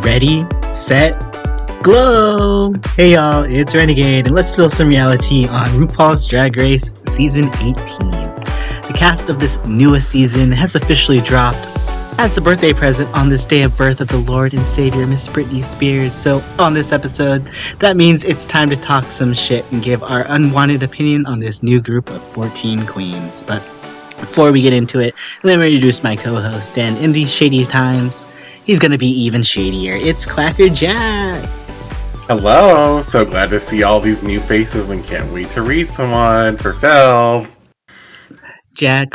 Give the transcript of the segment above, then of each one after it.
Ready, set, glow! Hey y'all, it's Renegayde, and let's spill some reality on RuPaul's Drag Race Season 18. The cast of this newest season has officially dropped as a birthday present on this day of birth of the Lord and Savior, Miss Britney Spears. So on this episode, that means it's time to talk some shit and give our unwanted opinion on this new group of 14 queens. But before we get into it, let me introduce my co-host, and in these shady times, he's gonna be even shadier. It's QuackrrJack! Hello! So glad to see all these new faces and can't wait to read someone for Phil. Jack,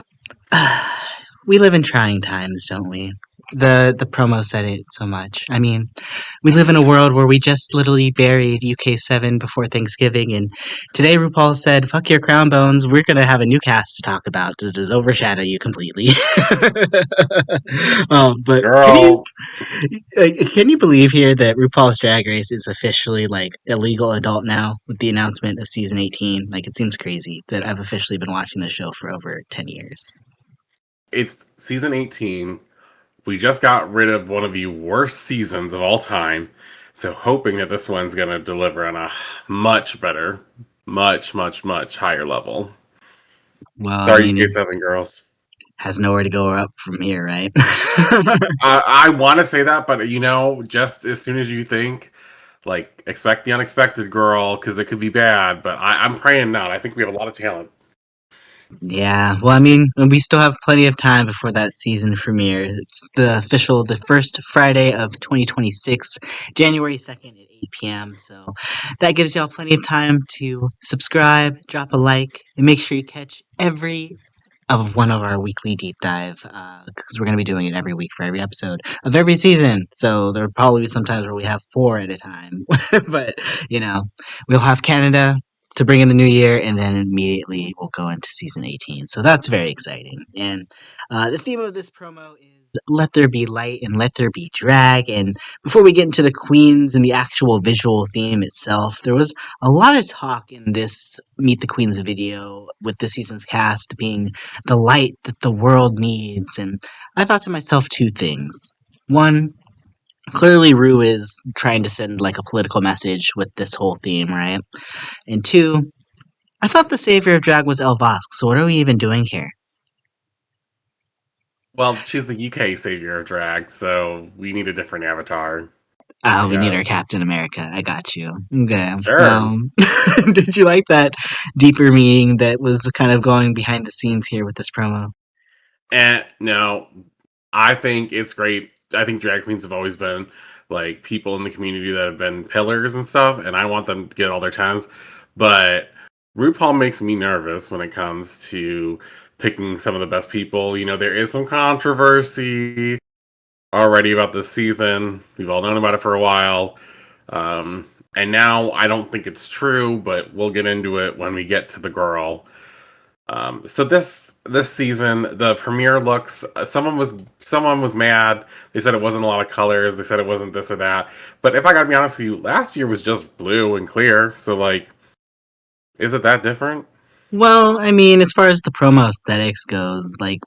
we live in trying times, don't we? The promo said it so much. I mean, we live in a world where we just literally buried UK7 before Thanksgiving, and today RuPaul said, fuck your crown bones, we're gonna have a new cast to talk about to just overshadow you completely. But Girl. can you believe here that RuPaul's Drag Race is officially, like, a legal adult now with the announcement of Season 18? Like, it seems crazy that I've officially been watching the show for over 10 years. It's Season 18. We just got rid of one of the worst seasons of all time. So hoping that this one's going to deliver on a much better, much higher level. Well, Sorry, I mean, UK7 girls. has nowhere to go up from here, right? I want to say that, but just as soon as you think, like, expect the unexpected, girl, because it could be bad. But I'm praying not. I think we have a lot of talent. Yeah, well, I mean, we still have plenty of time before that season premiere. It's the first Friday of 2026, January 2nd at 8 p.m. So that gives y'all plenty of time to subscribe, drop a like, and make sure you catch every of one of our weekly deep dive, because we're going to be doing it every week for every episode of every season. So there'll probably be some times where we have 4 at a time. But, we'll have Canada to bring in the new year, and then immediately we'll go into season 18. So that's very exciting. And the theme of this promo is let there be light and let there be drag. And before we get into the queens and the actual visual theme itself, there was a lot of talk in this Meet the Queens video with this season's cast being the light that the world needs. And I thought to myself 2 things. One, clearly Ru is trying to send, like, a political message with this whole theme, right? And 2, I thought the savior of drag was Elle Vosk, so what are we even doing here? Well, she's the UK savior of drag, so we need a different avatar. We need our Captain America. I got you. Okay. Sure. Did you like that deeper meaning that was kind of going behind the scenes here with this promo? And no, I think it's great. I think drag queens have always been like people in the community that have been pillars and stuff, and I want them to get all their times. But RuPaul makes me nervous when it comes to picking some of the best people. There is some controversy already about this season. We've all known about it for a while. And now I don't think it's true, but we'll get into it when we get to the girl. So this season, the premiere looks. Someone was mad. They said it wasn't a lot of colors. They said it wasn't this or that. But if I gotta be honest with you, last year was just blue and clear. So, like, is it that different? Well, I mean, as far as the promo aesthetics goes, like,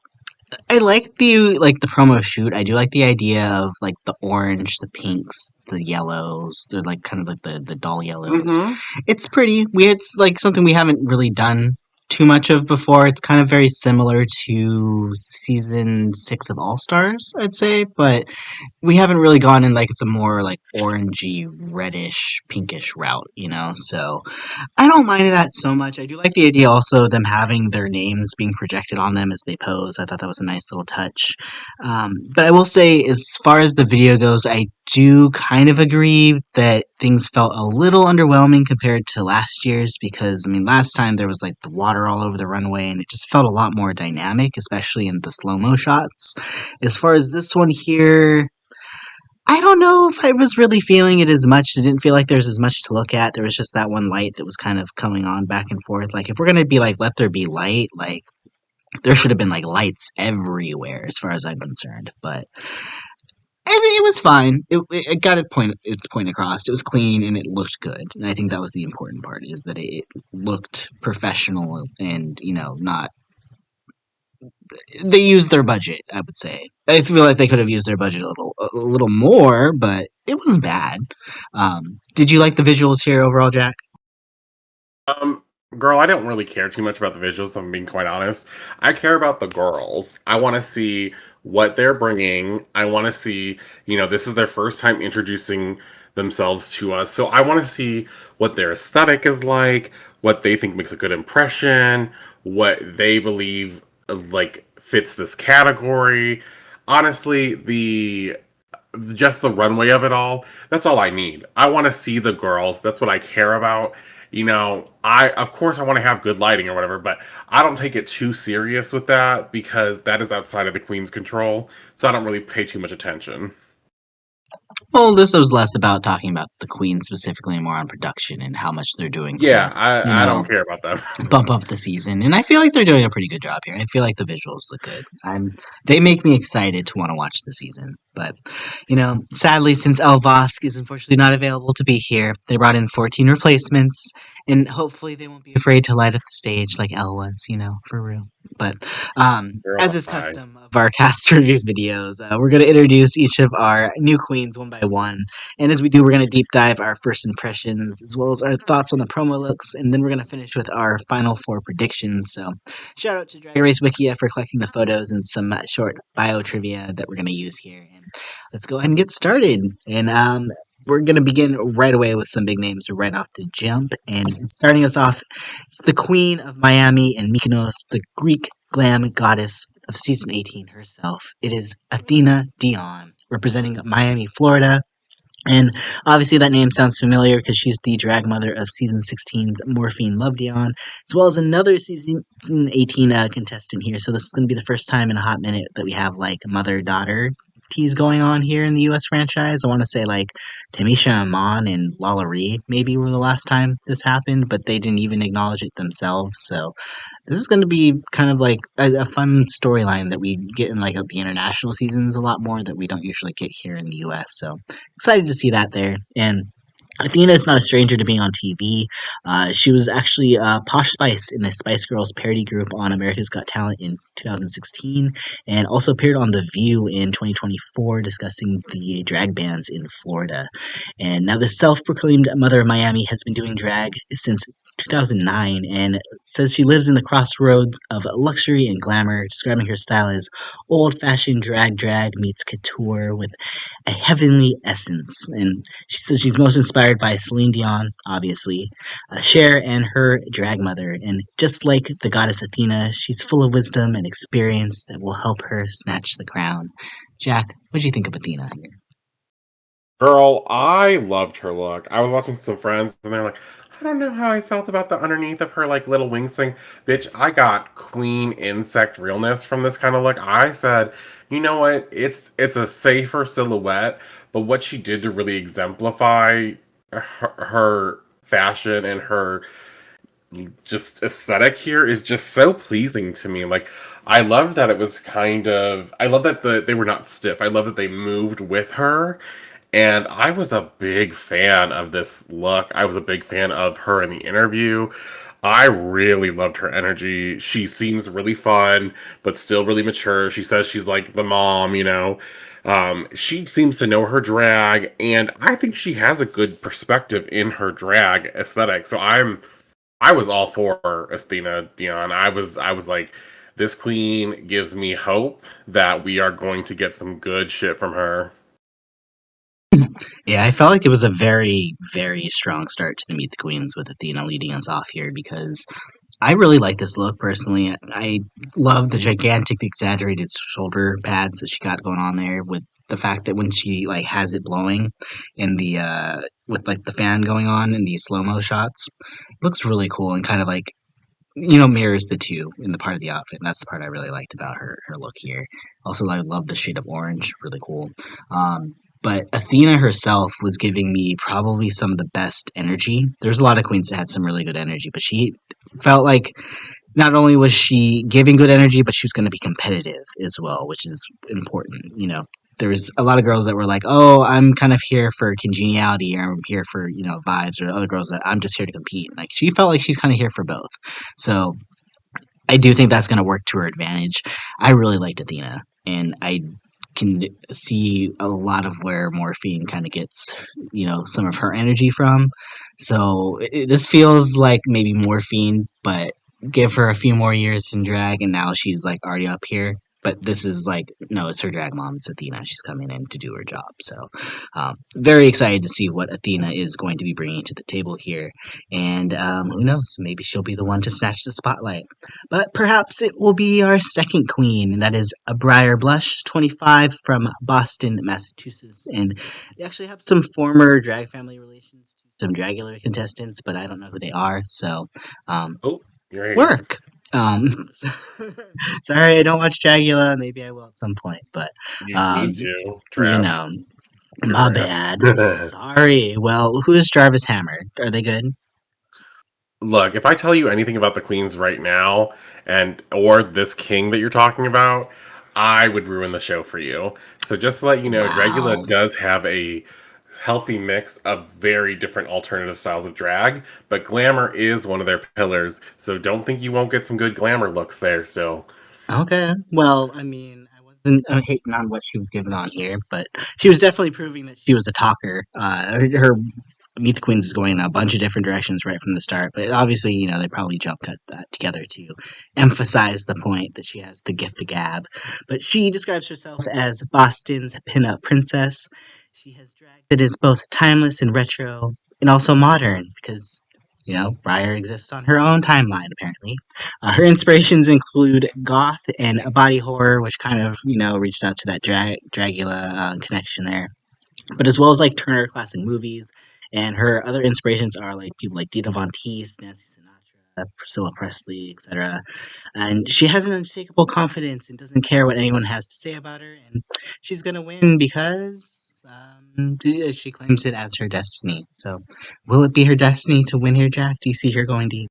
I like the promo shoot. I do like the idea of, like, the orange, the pinks, the yellows. They're, like, kind of like the doll yellows. Mm-hmm. It's pretty. It's like something we haven't really done too much of before. It's kind of very similar to season 6 of All Stars, I'd say, but we haven't really gone in, like, the more, like, orangey, reddish, pinkish route, So I don't mind that so much. I do like the idea also of them having their names being projected on them as they pose. I thought that was a nice little touch. But I will say, as far as the video goes, I do kind of agree that things felt a little underwhelming compared to last year's, because, I mean, last time there was, like, the water all over the runway, and it just felt a lot more dynamic, especially in the slow-mo shots. As far as this one here, I don't know if I was really feeling it as much. It didn't feel like there's as much to look at. There was just that one light that was kind of coming on back and forth. Like, if we're gonna be like, let there be light, like, there should have been, like, lights everywhere, as far as I'm concerned. But it was fine. It got its point across. It was clean and it looked good. And I think that was the important part, is that it looked professional and, not they used their budget, I would say. I feel like they could have used their budget a little more, but it wasn't bad. Did you like the visuals here overall, Jack? Um, Girl, I don't really care too much about the visuals, if I'm being quite honest. I care about the girls. I want to see what they're bringing. I want to see, this is their first time introducing themselves to us. So I want to see what their aesthetic is like, what they think makes a good impression, what they believe fits this category. Honestly, the just the runway of it all, that's all I need. I want to see the girls. That's what I care about. I of course I want to have good lighting or whatever, but I don't take it too serious with that because that is outside of the queen's control. So I don't really pay too much attention. Well, this was less about talking about the Queen specifically and more on production and how much they're doing Yeah, to, you I don't know, care about that. bump up the season. And I feel like they're doing a pretty good job here. I feel like the visuals look good. They make me excited to want to watch the season. But, sadly, since El Vosk is unfortunately not available to be here, they brought in 14 replacements. And hopefully they won't be afraid to light up the stage like Elle was, for real. But as Girl, is I custom of our cast review videos, we're going to introduce each of our new queens one by one. And as we do, we're going to deep dive our first impressions as well as our thoughts on the promo looks. And then we're going to finish with our final four predictions. So shout out to Drag Race Wikia for collecting the photos and some short bio trivia that we're going to use here. And let's go ahead and get started. And we're going to begin right away with some big names right off the jump. And starting us off, it's the Queen of Miami and Mykonos, the Greek glam goddess of season 18 herself. It is Athena Dion, representing Miami, Florida. And obviously that name sounds familiar because she's the drag mother of season 16's Morphine Love Dion, as well as another season 18 contestant here. So this is going to be the first time in a hot minute that we have like mother-daughter teas going on here in the U.S. franchise. I want to say like Tamisha Iman and Lala Ree maybe were the last time this happened, but they didn't even acknowledge it themselves. So this is going to be kind of like a fun storyline that we get in like the international seasons a lot more that we don't usually get here in the U.S. So excited to see that there. And Athena is not a stranger to being on TV. She was actually Posh Spice in the Spice Girls parody group on America's Got Talent in 2016, and also appeared on The View in 2024 discussing the drag bans in Florida. And now the self-proclaimed mother of Miami has been doing drag since 2009 and says she lives in the crossroads of luxury and glamour, describing her style as old-fashioned drag meets couture with a heavenly essence. And she says she's most inspired by Celine Dion, obviously, Cher, and her drag mother. And just like the goddess Athena, she's full of wisdom and experience that will help her snatch the crown. Jack, what do you think of Athena here? Girl, I loved her look. I was watching some friends and they're like, I don't know how I felt about the underneath of her like little wings thing. Bitch, I got queen insect realness from this kind of look. I said, you know what? It's a safer silhouette, but what she did to really exemplify her fashion and her just aesthetic here is just so pleasing to me. Like I love that it was I love that they were not stiff. I love that they moved with her. And I was a big fan of this look. I was a big fan of her in the interview. I really loved her energy. She seems really fun, but still really mature. She says she's like the mom. She seems to know her drag, and I think she has a good perspective in her drag aesthetic. So I was all for Athena Dion. I was like, this queen gives me hope that we are going to get some good shit from her. Yeah, I felt like it was a very, very strong start to the Meet the Queens with Athena leading us off here because I really like this look personally. I love the gigantic, exaggerated shoulder pads that she got going on there with the fact that when she like has it blowing in the with like the fan going on in these slow mo shots, it looks really cool and kind of like mirrors the two in the part of the outfit. And that's the part I really liked about her look here. Also, I love the shade of orange, really cool. But Athena herself was giving me probably some of the best energy. There's a lot of queens that had some really good energy, but she felt like not only was she giving good energy, but she was going to be competitive as well, which is important. There was a lot of girls that were like, "Oh, I'm kind of here for congeniality, or I'm here for vibes," or other girls that I'm just here to compete. Like she felt like she's kind of here for both. So I do think that's going to work to her advantage. I really liked Athena, and I can see a lot of where Morphine kind of gets, some of her energy from. So this feels like maybe Morphine, but give her a few more years in drag, and now she's like already up here. But this is like, no, it's her drag mom. It's Athena. She's coming in to do her job. So, very excited to see what Athena is going to be bringing to the table here. And who knows? Maybe she'll be the one to snatch the spotlight. But perhaps it will be our second queen, and that is a Briar Blush, 25, from Boston, Massachusetts. And they actually have some former drag family relations to some Dragular contestants, but I don't know who they are. So, um, Oh, you're hating. work. Um, sorry, I don't watch Dragula. Maybe I will at some point, but You um, need to. you Trash. know, You're my trash. bad. Sorry. Well, who is Jarvis Hammer? Are they good? Look, if I tell you anything about the queens right now, and or this king that you're talking about, I would ruin the show for you. So just to let you know, Dragula Wow. does have a healthy mix of very different alternative styles of drag, but glamour is one of their pillars. So don't think you won't get some good glamour looks there still. Okay. Well, I mean, I wasn't hating on what she was giving on here, but she was definitely proving that she was a talker. Her Meet the Queens is going in a bunch of different directions right from the start, but obviously, they probably jump cut that together to emphasize the point that she has the gift of gab. But she describes herself as Boston's pinup princess. She has drag that is both timeless and retro, and also modern, because, Briar exists on her own timeline, apparently. Her inspirations include goth and body horror, which kind of, reached out to that Dragula connection there, but as well as like Turner Classic Movies. And her other inspirations are like people like Dita Von Teese, Nancy Sinatra, Priscilla Presley, etc. And she has an unshakable confidence and doesn't care what anyone has to say about her. And she's gonna win because she claims it as her destiny. So, will it be her destiny to win here, Jack? Do you see her going deep?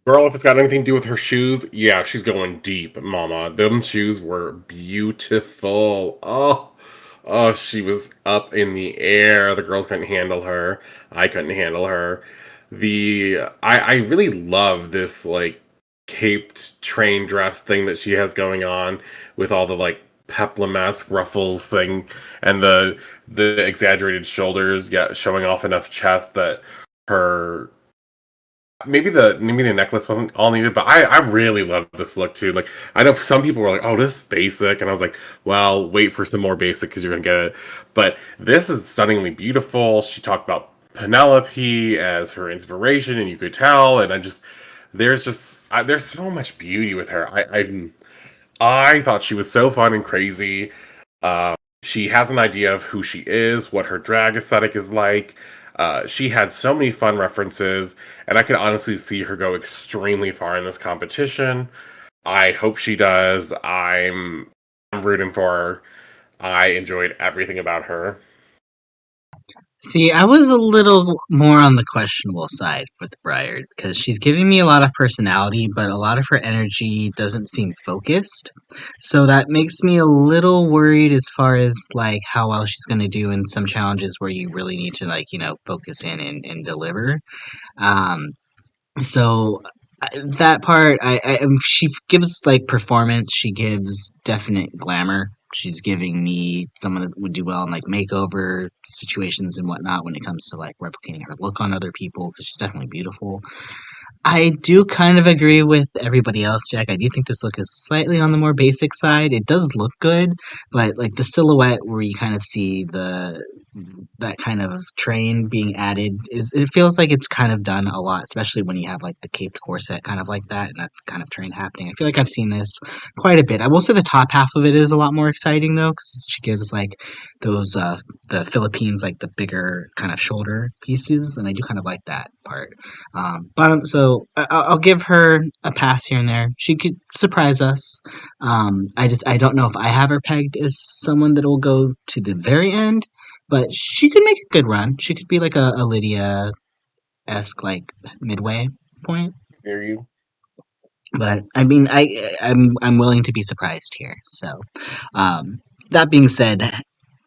Girl, if it's got anything to do with her shoes, yeah, she's going deep, mama. Them shoes were beautiful. Oh, she was up in the air. The girls couldn't handle her. I couldn't handle her. I really love this like caped train dress thing that she has going on with all the like peplum-esque ruffles thing and the exaggerated shoulders, yeah, showing off enough chest that her maybe the necklace wasn't all needed, but I really love this look too. Like I know some people were like, "Oh, this is basic," and I was like, "Well, wait for some more basic because you're gonna get it." But this is stunningly beautiful. She talked about Penelope as her inspiration, and you could tell. And there's so much beauty with her. I thought she was so fun and crazy. She has an idea of who she is, what her drag aesthetic is like. She had so many fun references, and I could honestly see her go extremely far in this competition. I hope she does. I'm rooting for her. I enjoyed everything about her. See, I was a little more on the questionable side with Briar because she's giving me a lot of personality, but a lot of her energy doesn't seem focused. So that makes me a little worried as far as like how well she's going to do in some challenges where you really need to like, focus in and deliver. Um, so that part, she gives like performance. She gives definite glamour. She's giving me someone that would do well in like makeover situations and whatnot when it comes to like replicating her look on other people because she's definitely beautiful. I do kind of agree with everybody else, Jack. I do think this look is slightly on the more basic side. It does look good, but like the silhouette where you kind of see the that kind of train being added is it feels like it's kind of done a lot, especially when you have like the caped corset kind of like that and that's kind of train happening. I feel like I've seen this quite a bit. I will say the top half of it is a lot more exciting though, because she gives like those the Philippines like the bigger kind of shoulder pieces, and I do kind of like that part. So I'll give her a pass here and there. She could surprise us. I don't know if I have her pegged as someone that will go to the very end, but she could make a good run. She could be like a Lydia esque like midway point. Hear you. But I mean, I'm willing to be surprised here. So um, that being said,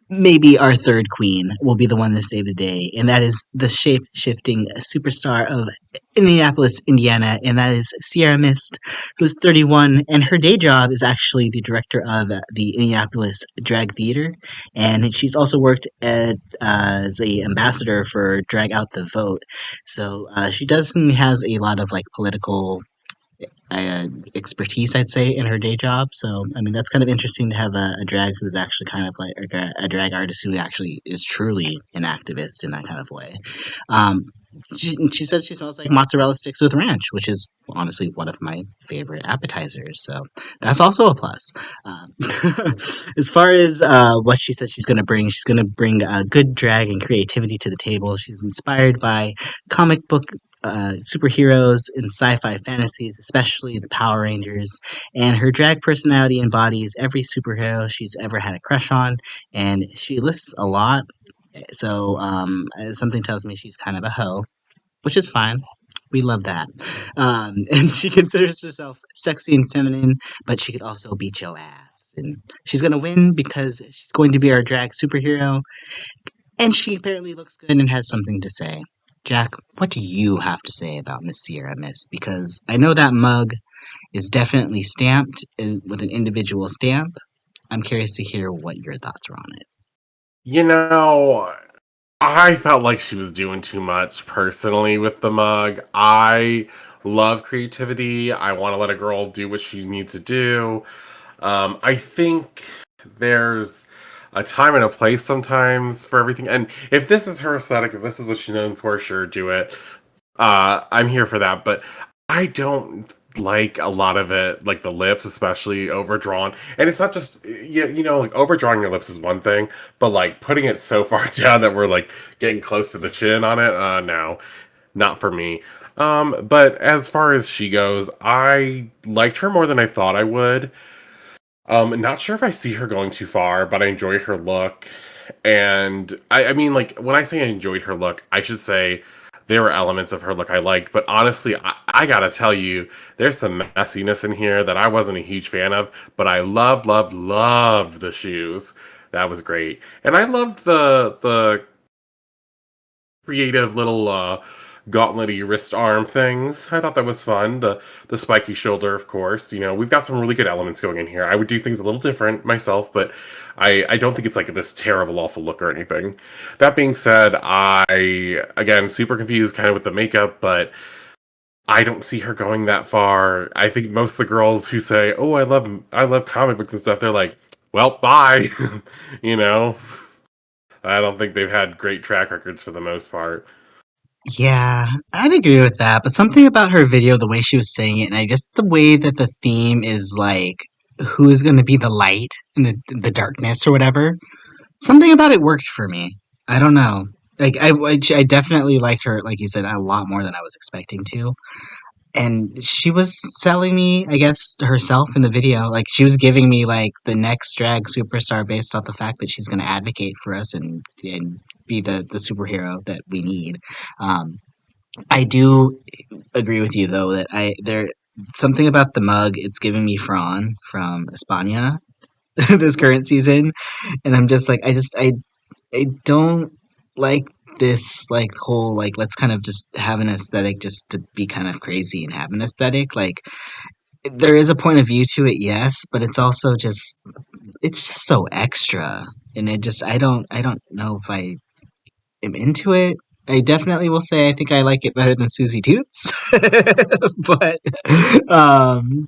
maybe our third queen will be the one to save the day, and that is the shape shifting superstar of Indianapolis, Indiana, and that is Ciara Myst, who's 31, and her day job is actually the director of the Indianapolis Drag Theater, and she's also worked as a ambassador for Drag Out the Vote. So she definitely has a lot of like political uh, expertise, I'd say, in her day job. So, I mean, that's kind of interesting to have a drag who's actually kind of like a drag artist who actually is truly an activist in that kind of way. Um, she said she smells like mozzarella sticks with ranch, which is honestly one of my favorite appetizers. So that's also a plus. Um, as far as what she said she's going to bring good drag and creativity to the table. She's inspired by comic book superheroes and sci-fi fantasies, especially the Power Rangers. And her drag personality embodies every superhero she's ever had a crush on, and she lists a lot. So something tells me she's kind of a hoe, which is fine. We love that. And she considers herself sexy and feminine, but she could also beat your ass. And she's gonna win because she's going to be our drag superhero, and she apparently looks good and has something to say. Jack, what do you have to say about Miss Sierra Miss? Because I know that mug is definitely stamped with an individual stamp. I'm curious to hear what your thoughts are on it. You know, I felt like she was doing too much personally with the mug. I love creativity. I want to let a girl do what she needs to do. I think there's a time and a place sometimes for everything. And if this is her aesthetic, if this is what she's known for, sure, do it. I'm here for that. But I don't like a lot of it, like the lips, especially overdrawn. And it's not just like overdrawing your lips is one thing, but like putting it so far down that we're like getting close to the chin on it. No, not for me. But as far as she goes, I liked her more than I thought I would. Not sure if I see her going too far, but I enjoy her look. And I mean, like, when I say I enjoyed her look, I should say there were elements of her look I liked, but honestly, I gotta tell you, there's some messiness in here that I wasn't a huge fan of, but I loved the shoes. That was great. And I loved the creative little gauntlet-y wrist arm things. I thought that was fun. The spiky shoulder, of course. You know, we've got some really good elements going in here. I would do things a little different myself, but I don't think it's like this terrible, awful look or anything. That being said, I again super confused kind of with the makeup, but I don't see her going that far. I think most of the girls who say, "Oh, I love comic books and stuff," they're like, "Well, bye." you know, I don't think they've had great track records for the most part. Yeah, I'd agree with that. But something about her video, the way she was saying it, and I guess the way that the theme is like, who is going to be the light in the darkness or whatever. Something about it worked for me. I don't know. Like I definitely liked her, like you said, a lot more than I was expecting to. And she was selling me, I guess, herself in the video. Like she was giving me like the next drag superstar based off the fact that she's going to advocate for us and be the superhero that we need. Um, I do agree with you though that I there something about the mug. It's giving me Fran from España this current season, and I'm just like I don't like this like whole like let's kind of just have an aesthetic just to be kind of crazy and have an aesthetic. Like there is a point of view to it, yes, but it's just so extra, and I don't know if I am into it. I definitely will say I think I like it better than Susie Toots, but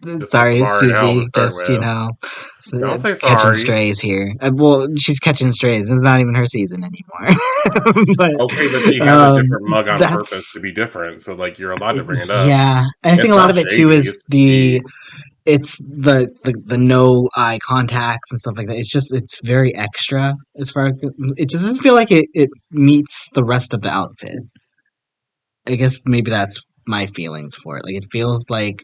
Just put the sorry, bar in hell Susie. to start Just with. Don't say catching sorry. strays here. Well, she's catching strays. It's not even her season anymore. but Okay, but she has a um, different mug on purpose that's to be different, so like you're allowed to bring it up. yeah. I think It's a lot not of it too shady, is it's just tea. it's the no eye contacts and stuff like that. It's very extra as far as it just doesn't feel like it meets the rest of the outfit. I guess maybe that's my feelings for it. Like it feels like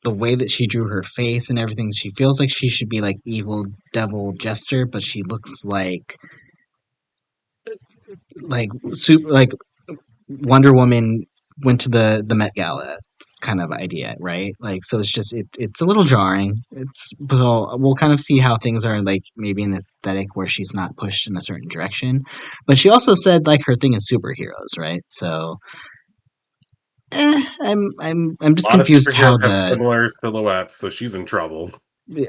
the way that she drew her face and everything, she feels like she should be like evil devil jester, but she looks like super like Wonder Woman went to the Met Gala kind of idea, right? Like, so it's just it's a little jarring. It's so we'll kind of see how things are like maybe an aesthetic where she's not pushed in a certain direction. But she also said like her thing is superheroes, right? So I'm just A lot of confused how superheroes have the similar silhouettes, so she's in trouble.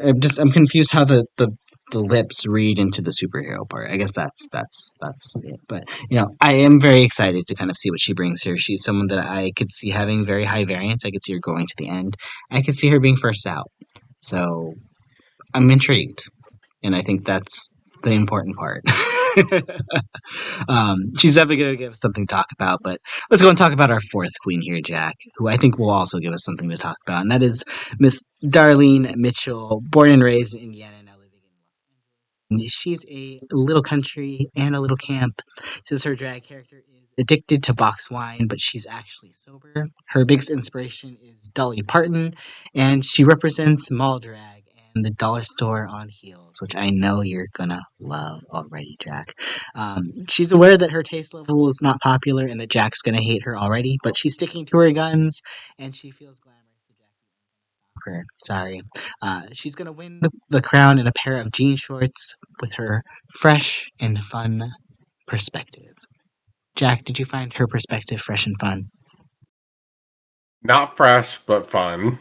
I'm confused how the lips read into the superhero part. I guess that's it. But I am very excited to kind of see what she brings here. She's someone that I could see having very high variance. I could see her going to the end. I could see her being first out. So I'm intrigued, and I think that's the important part. She's definitely going to give us something to talk about, but let's go and talk about our fourth queen here, Jack, who I think will also give us something to talk about, and that is Miss Darlene Mitchell, born and raised in Indiana, now living in Los Angeles. She's a little country and a little camp. Says her drag character is addicted to box wine, but she's actually sober. Her biggest inspiration is Dolly Parton, and she represents mall drag and the dollar store on heels, which I know you're gonna love already, Jack. She's aware that her taste level is not popular and that Jack's gonna hate her already, but she's sticking to her guns, and she feels glamorous. So Jack, her. Sorry. She's gonna win the crown in a pair of jean shorts with her fresh and fun perspective. Jack, did you find her perspective fresh and fun? Not fresh, but fun.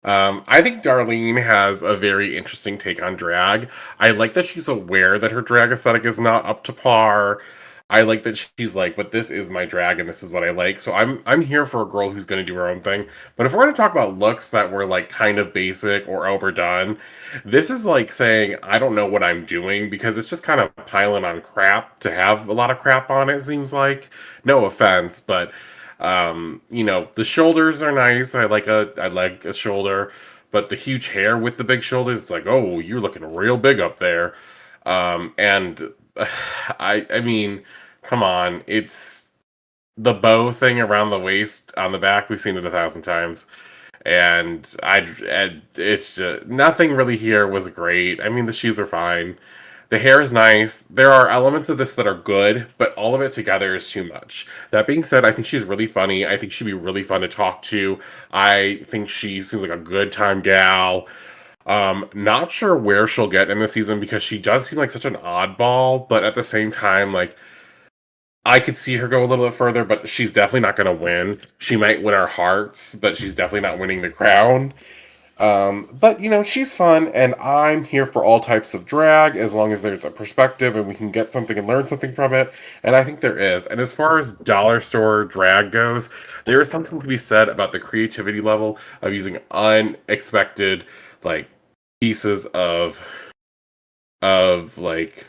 I think Darlene has a very interesting take on drag. I like that she's aware that her drag aesthetic is not up to par. I like that she's like, but this is my drag and this is what I like. So I'm here for a girl who's going to do her own thing. But if we're going to talk about looks that were like kind of basic or overdone, this is like saying I don't know what I'm doing because it's just kind of piling on crap to have a lot of crap on it. Seems like, no offense, but the shoulders are nice. I like a shoulder, but the huge hair with the big shoulders, it's like, oh, you're looking real big up there. And I mean, come on, it's the bow thing around the waist on the back. We've seen it 1,000 times, and it's just, nothing really here was great. I mean, the shoes are fine. The hair is nice. There are elements of this that are good, but all of it together is too much. That being said, I think she's really funny. I think she'd be really fun to talk to. I think she seems like a good time gal. Not sure where she'll get in the season because she does seem like such an oddball, but at the same time, like I could see her go a little bit further, but she's definitely not going to win. She might win our hearts, but she's definitely not winning the crown. But she's fun, and I'm here for all types of drag as long as there's a perspective and we can get something and learn something from it. And I think there is. And as far as dollar store drag goes, there is something to be said about the creativity level of using unexpected like pieces of like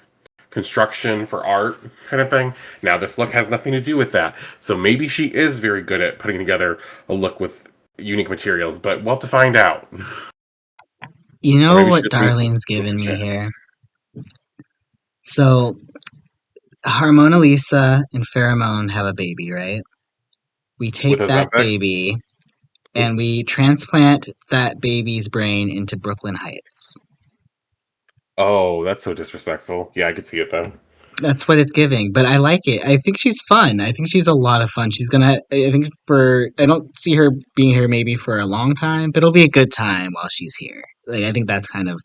construction for art kind of thing. Now this look has nothing to do with that. So maybe she is very good at putting together a look with unique materials, but we'll have to find out. You Or know maybe she what just moves Darlene's with given the me trend. here? So, Harmona Lisa and Pheromone have a baby, right? We With take that Ozempic. baby Oop. and we transplant that baby's brain into Brooklyn Heights. Oh, that's so disrespectful. Yeah, I could see it though. That's what it's giving, but I like it. I think she's fun. I think she's a lot of fun. I think I don't see her being here maybe for a long time, but it'll be a good time while she's here. Like, I think that's kind of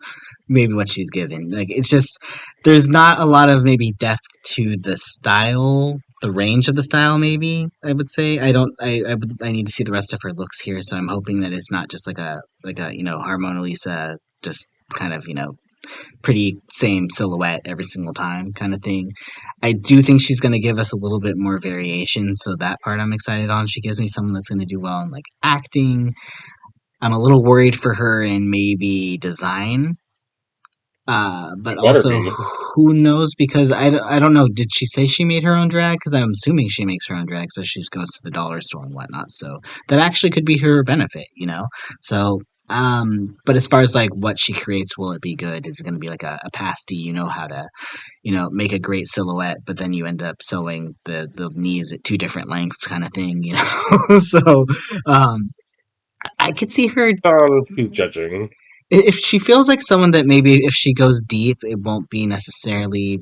maybe what she's given. Like, it's just, there's not a lot of maybe depth to the style, the range of the style, maybe, I would say. I need to see the rest of her looks here, so I'm hoping that it's not just like a Harmona Lisa, just kind of, pretty same silhouette every single time kind of thing. I do think she's going to give us a little bit more variation, so that part I'm excited on. She gives me someone that's going to do well in like acting. I'm a little worried for her in maybe design. But You better also, be. who knows? Because I don't know. Did she say she made her own drag? Because I'm assuming she makes her own drag, so she goes to the dollar store and whatnot. So that actually could be her benefit. So, but as far as like what she creates, will it be good? Is it going to be like a pasty? You know how to, make a great silhouette, but then you end up sewing the knees at two different lengths, kind of thing. So, um, I could see her She's judging. if she feels like someone that maybe if she goes deep, it won't be necessarily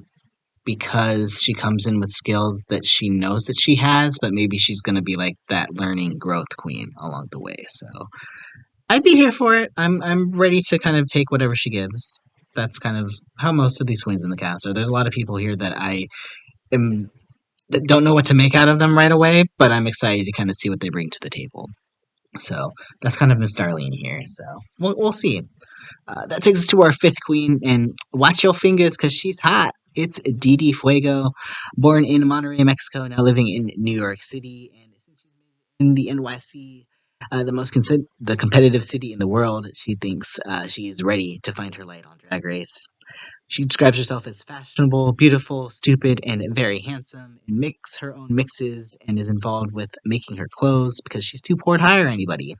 because she comes in with skills that she knows that she has, but maybe she's going to be like that learning growth queen along the way. So I'd be here for it. I'm ready to kind of take whatever she gives. That's kind of how most of these queens in the cast are. There's a lot of people here that I am that don't know what to make out of them right away, but I'm excited to kind of see what they bring to the table. So that's kind of Miss Darlene here. So we'll see. That takes us to our fifth queen, and watch your fingers because she's hot. It's Didi Fuego, born in Monterrey, Mexico, now living in New York City, and since she's in the NYC, the competitive city in the world, she thinks she is ready to find her light on Drag Race. She describes herself as fashionable, beautiful, stupid, and very handsome, and makes her own mixes and is involved with making her clothes because she's too poor to hire anybody.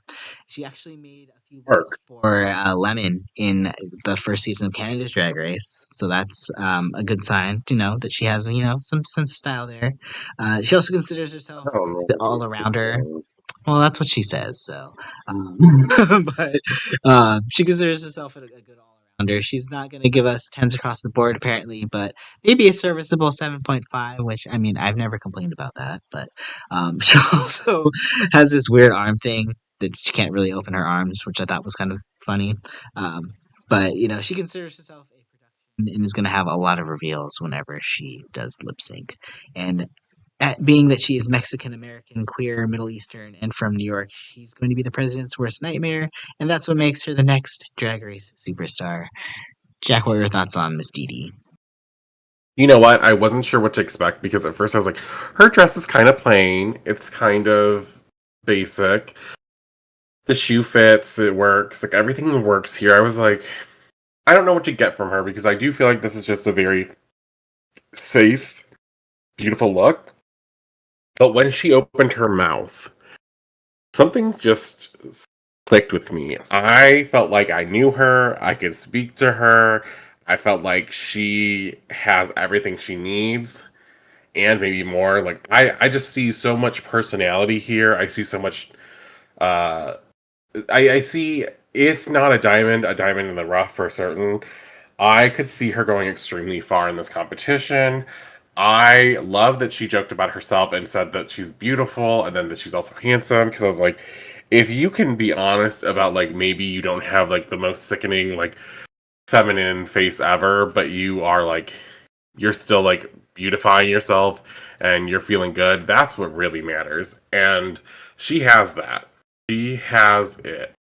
She actually made a few looks Work. for Lemon in the first season of Canada's Drag Race, so that's a good sign to know that she has some sense of style there. She also considers herself I don't a know good what's all with the arounder. thing. Well, that's what she says. So, but she considers herself a good all-arounder. She's not going to give us tens across the board, apparently, but maybe a serviceable 7.5. Which I mean, I've never complained about that. But she also has this weird arm thing that she can't really open her arms, which I thought was kind of funny. Um, but she considers herself a production and is going to have a lot of reveals whenever she does lip sync. And being that she is Mexican American, queer, Middle Eastern, and from New York, she's going to be the president's worst nightmare, and that's what makes her the next Drag Race superstar. Jack, what are your thoughts on Miss Didi? You know what? I wasn't sure what to expect because at first I was like, her dress is kind of plain. It's kind of basic. The shoe fits, it works. Like everything works here. I was like, I don't know what to get from her because I do feel like this is just a very safe, beautiful look. But when she opened her mouth, something just clicked with me. I felt like I knew her, I could speak to her. I felt like she has everything she needs and maybe more. Like I just see so much personality here. I see so much uh I see, if not a diamond in the rough for certain. I could see her going extremely far in this competition. I love that she joked about herself and said that she's beautiful and then that she's also handsome because I was like, if you can be honest about like maybe you don't have like the most sickening like feminine face ever, but you are like you're still like beautifying yourself and you're feeling good, that's what really matters. And she has that. She has it.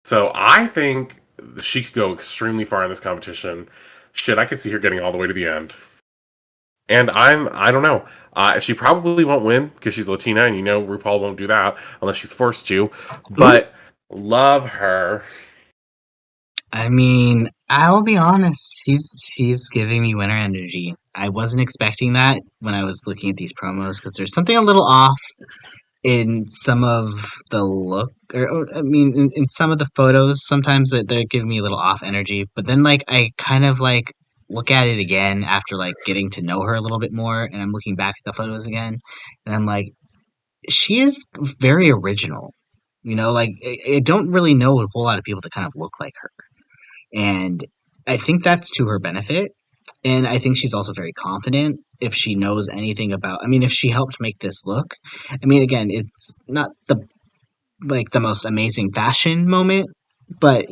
So I think she could go extremely far in this competition. Shit, I could see her getting all the way to the end. And I don't know. She probably won't win because she's Latina, and RuPaul won't do that unless she's forced to. Ooh, But love her. I mean, I'll be honest. She's giving me winter energy. I wasn't expecting that when I was looking at these promos because there's something a little off in some of the look or I mean in some of the photos sometimes that they're giving me a little off energy, but then like I kind of like look at it again after like getting to know her a little bit more, and I'm looking back at the photos again, and I'm like, she is very original. Like I don't really know a whole lot of people that kind of look like her, and I think that's to her benefit. And I think she's also very confident if she knows anything about. I mean, if she helped make this look, I mean, again, it's not the most amazing fashion moment, but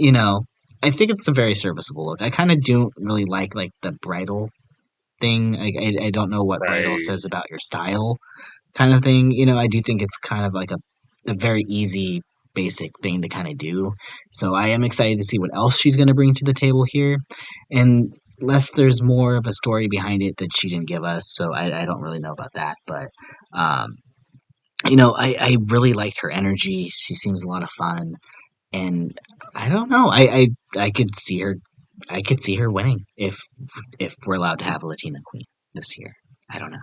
I think it's a very serviceable look. I kind of don't really like the bridal thing. I don't know what bridal Right. says about your style, kind of thing. I do think it's kind of like a very easy, basic thing to kind of do. So I am excited to see what else she's going to bring to the table here, and unless there's more of a story behind it that she didn't give us. So I don't really know about that, but um, I really liked her energy. She seems a lot of fun, and I don't know. I could see her. I could see her winning if we're allowed to have a Latina queen this year. I don't know.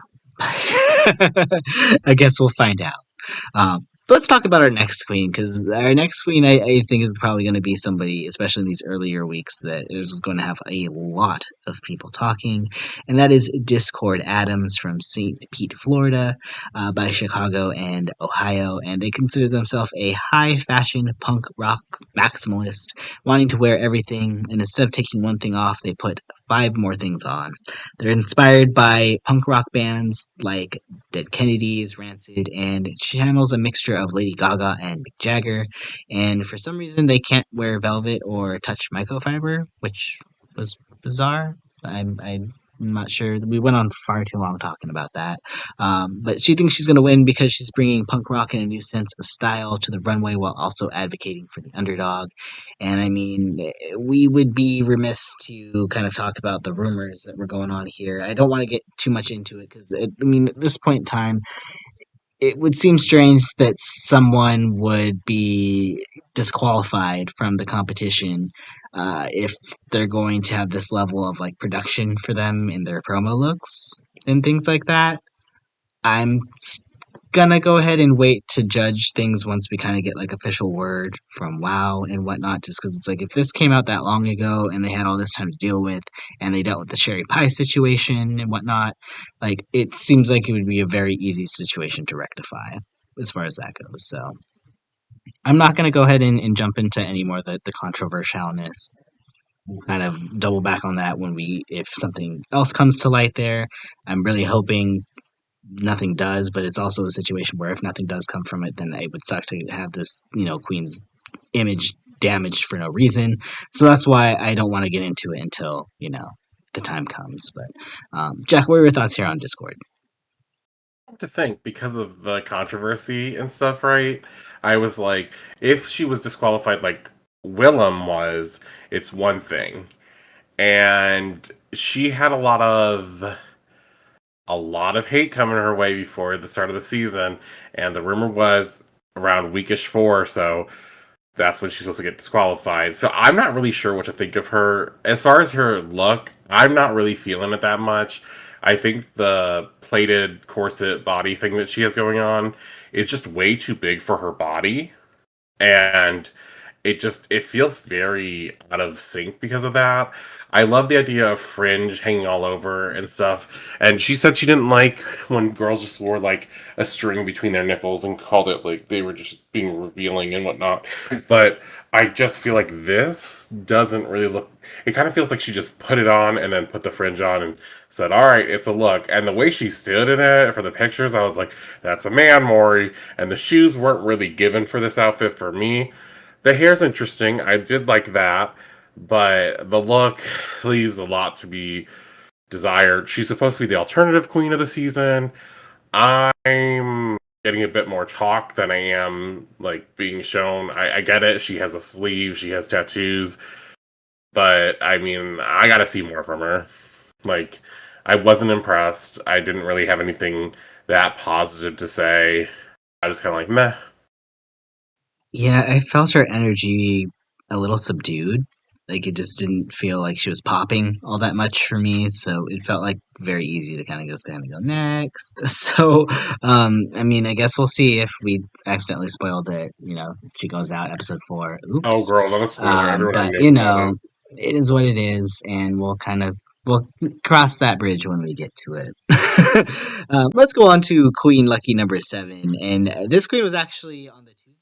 I guess we'll find out. But let's talk about our next queen, because our next queen, I think, is probably going to be somebody, especially in these earlier weeks, that is going to have a lot of people talking, and that is Discord Addams from St. Pete, Florida, by Chicago and Ohio, and they consider themselves a high fashion punk rock maximalist, wanting to wear everything, and instead of taking one thing off, they put 5 more things on. They're inspired by punk rock bands like Dead Kennedys, Rancid, and channels a mixture of Lady Gaga and Mick Jagger. And for some reason, they can't wear velvet or touch microfiber, which was bizarre. I'm not sure. We went on far too long talking about that. But she thinks she's going to win because she's bringing punk rock and a new sense of style to the runway while also advocating for the underdog. And I mean, we would be remiss to kind of talk about the rumors that were going on here. I don't want to get too much into it because, I mean, at this point in time, it would seem strange that someone would be disqualified from the competition if they're going to have this level of like production for them in their promo looks and things like that. I'm gonna go ahead and wait to judge things once we kind of get like official word from WoW and whatnot. Just because it's like if this came out that long ago and they had all this time to deal with, and they dealt with the Sherry Pie situation and whatnot, like it seems like it would be a very easy situation to rectify as far as that goes. So I'm not gonna go ahead and jump into any more of the controversialness. We'll kind of double back on that when we if something else comes to light there. I'm really hoping nothing does, but it's also a situation where if nothing does come from it, then it would suck to have this, queen's image damaged for no reason. So that's why I don't want to get into it until, the time comes. But Jack, what are your thoughts here on Discord? To think because of the controversy and stuff, right? I was like, if she was disqualified like Willem was, it's one thing. And she had a lot of hate coming her way before the start of the season, and the rumor was around weekish 4 or so that's when she's supposed to get disqualified. So I'm not really sure what to think of her. As far as her look, I'm not really feeling it that much. I think the plated corset body thing that she has going on is just way too big for her body. And it feels very out of sync because of that. I love the idea of fringe hanging all over and stuff. And she said she didn't like when girls just wore like a string between their nipples and called it like they were just being revealing and whatnot. But I just feel like this doesn't really look. It kind of feels like she just put it on and then put the fringe on and said, "All right, it's a look." And the way she stood in it for the pictures, I was like, "That's a man, Maury." And the shoes weren't really given for this outfit for me. The hair's interesting. I did like that, but the look leaves a lot to be desired. She's supposed to be the alternative queen of the season. I'm getting a bit more talk than I am like being shown. I get it. She has a sleeve. She has tattoos, but I mean, I got to see more from her. Like, I wasn't impressed. I didn't really have anything that positive to say. I was kind of like, meh. Yeah, I felt her energy a little subdued. Like it just didn't feel like she was popping all that much for me, so it felt like very easy to kind of go next. So, I mean, I guess we'll see if we accidentally spoiled it. She goes out episode 4. Oh, Oops. girl, not a spoiler. Everyone But already knows about it. it is what it is, and we'll cross that bridge when we get to it. Let's go on to Queen Lucky number 7, and this queen was actually on the Tuesday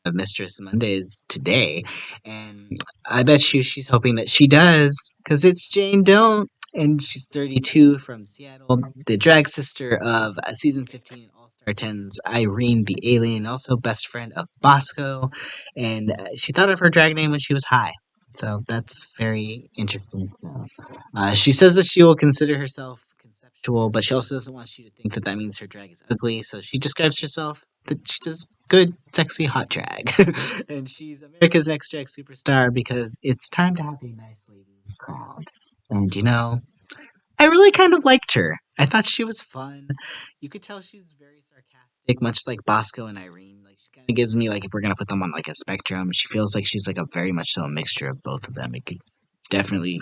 of Mistress Mondays today, and I bet you she's hoping that she does, because it's Jane Don't, and she's 32 from Seattle, the drag sister of season 15 All Star 10's Irene the Alien, also best friend of Bosco, and she thought of her drag name when she was high. So that's very interesting to know. She says that she will consider herself conceptual, but she also doesn't want you to think that that means her drag is ugly. So she describes herself that she does good, sexy, hot drag. And she's America's Next Drag Superstar because it's time to have a nice lady crowned. And I really kind of liked her. I thought she was fun. You could tell she's very sarcastic, much like Bosco and Irene. Like she kind of gives me like if we're gonna put them on like a spectrum, she feels like she's like a very much so a mixture of both of them. It could definitely